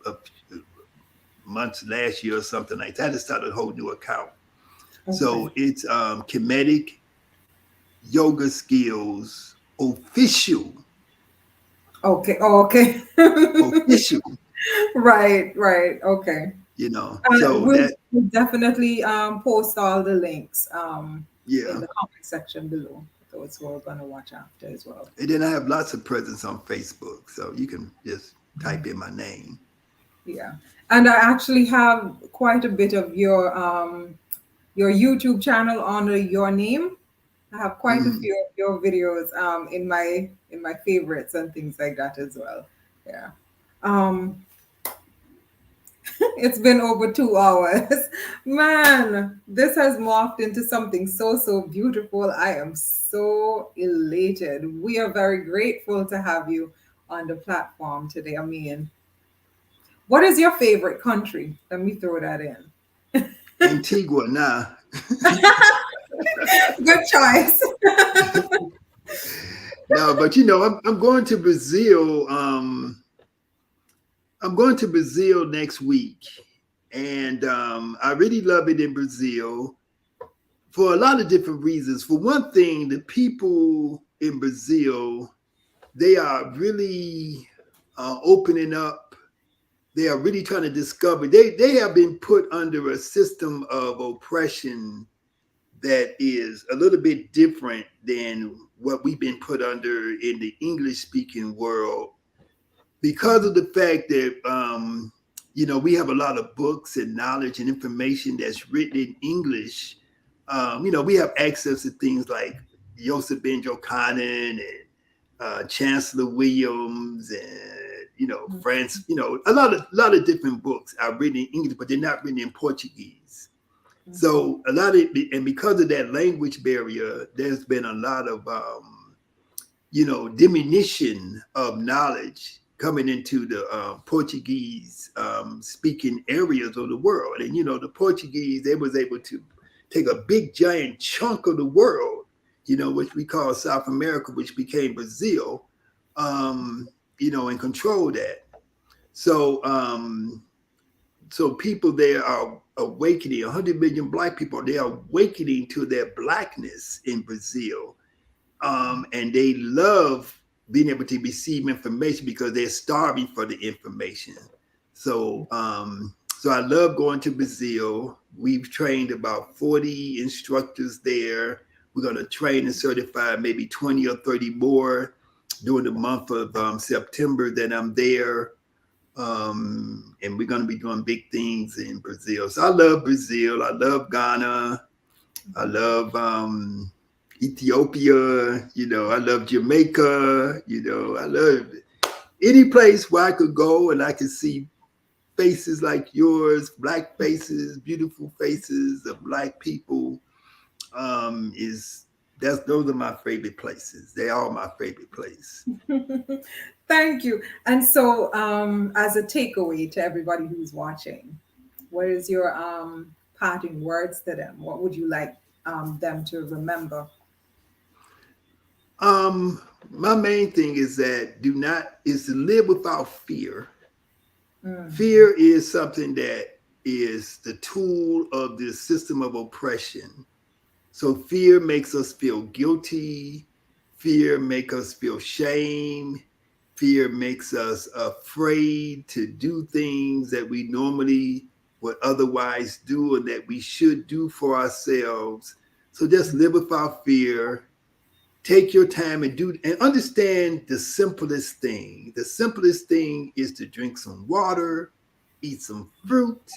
months last year or something like that. I had to start a whole new account. Okay. So it's Kemetic Yoga Skills Official. Okay. Oh, okay. Official, Right. Right. Okay. you know. So We'll that, definitely post all the links in yeah. the comment section below for those who are going to watch after as well. And then I have lots of presence on Facebook. So you can just type in my name. Yeah. And I actually have quite a bit of your YouTube channel under your name. I have quite a Mm. few of your videos in my favorites and things like that as well. Yeah. Um, it's been over 2 hours. Man, this has morphed into something so beautiful. I am so elated. We are very grateful to have you on the platform today. I mean, what is your favorite country? Let me throw that in. Antigua now. Good choice. No, but you know, I'm going to Brazil. I'm going to Brazil next week, And I really love it in Brazil for a lot of different reasons. For one thing, the people in Brazil, they are really opening up. They are really trying to discover. They have been put under a system of oppression that is a little bit different than what we've been put under in the English speaking world because of the fact that we have a lot of books and knowledge and information that's written in English. We have access to things like Joseph Benjo Cannon and Chancellor Williams and France. A lot of different books are written in English, but they're not written in Portuguese. So a lot of and because of that language barrier, there's been a lot of diminution of knowledge coming into the Portuguese speaking areas of the world. And the Portuguese, they was able to take a big giant chunk of the world, which we call South America, which became Brazil, and control that. So so people there are awakening. 100 million black people, they are awakening to their blackness in Brazil, and they love being able to receive information because they're starving for the information. So I love going to Brazil. We've trained about 40 instructors there. We're going to train and certify maybe 20 or 30 more during the month of September that I'm there. And we're going to be doing big things in Brazil. So I love Brazil. I love Ghana. I love Ethiopia. I love Jamaica. I love any place where I could go and I could see faces like yours, black faces, beautiful faces of black people. Is that's Those are my favorite places. They are my favorite place. Thank you. And so, as a takeaway to everybody who's watching, what is your parting words to them? What would you like them to remember? My main thing is that is to live without fear. Mm, Fear is something that is the tool of the system of oppression. So fear makes us feel guilty. Fear makes us feel shame. Fear makes us afraid to do things that we normally would otherwise do and that we should do for ourselves. So just live without fear. Take your time and understand the simplest thing. The simplest thing is to drink some water, eat some fruit,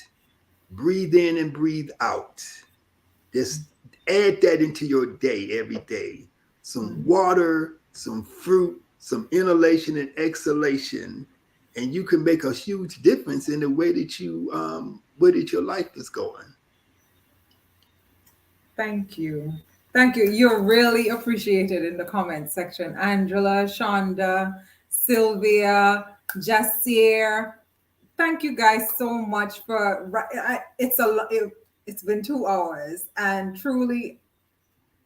breathe in and breathe out. Just add that into your day every day. Some mm. water, some fruit, some inhalation and exhalation, and you can make a huge difference in the way that your life is going. Thank you. Thank you. You're really appreciated in the comment section. Angela, Shonda, Sylvia, Jasir. Thank you guys so much for it's been 2 hours and truly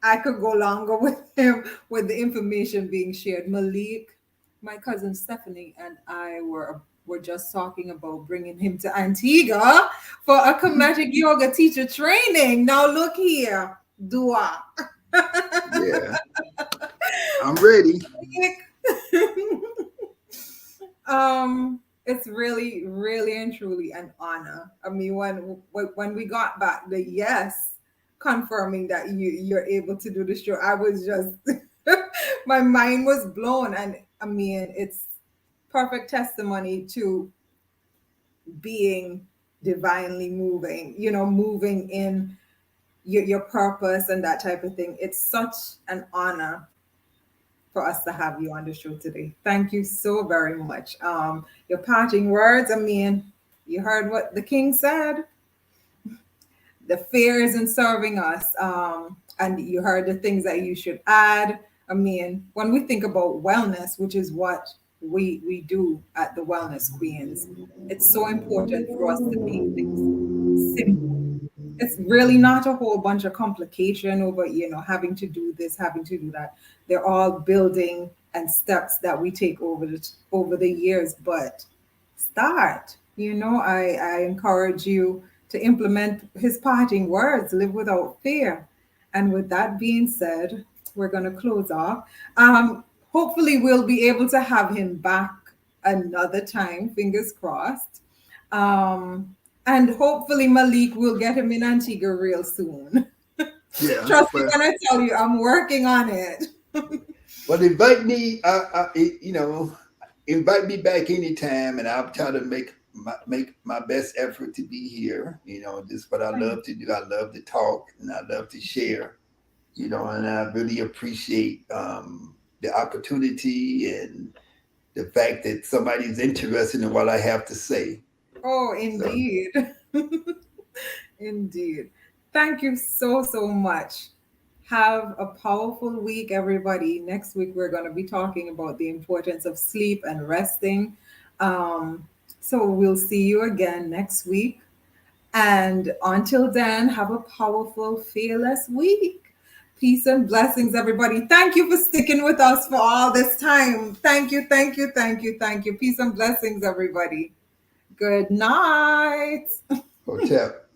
I could go longer with him with the information being shared. Malik, my cousin Stephanie, and I were just talking about bringing him to Antigua for a Kemetic Yoga teacher training. Now look here, Dua. Yeah, I'm ready. It's really, really and truly an honor. I mean, when we got back the yes confirming that you're able to do the show, I was just my mind was blown, and I mean, it's perfect testimony to being divinely moving. Moving in your purpose and that type of thing. It's such an honor for us to have you on the show today. Thank you so very much. Your parting words, I mean, you heard what the king said. The fear isn't serving us. And you heard the things that you should add. I mean, when we think about wellness, which is what we do at the Wellness Queens, it's so important for us to make things simple. It's really not a whole bunch of complication over having to do this, having to do that. They're all building and steps that we take over the years, but start I encourage you to implement his parting words, live without fear. And with that being said, we're going to close off. Hopefully, we'll be able to have him back another time, fingers crossed. And hopefully, Malik will get him in Antigua real soon. Yeah, Trust me well, when I tell you, I'm working on it. well, invite me. Invite me back anytime, and I'll try to make my best effort to be here. Just what I love to do. I love to talk, and I love to share. And I really appreciate the opportunity and the fact that somebody's interested in what I have to say. Oh, So, indeed. Indeed. Thank you so, so much. Have a powerful week, everybody. Next week, we're going to be talking about the importance of sleep and resting. Um, so we'll see you again next week. And until then, have a powerful, fearless week. Peace and blessings, everybody. Thank you for sticking with us for all this time. Thank you, thank you, thank you, thank you. Peace and blessings, everybody. Good night. Hotep.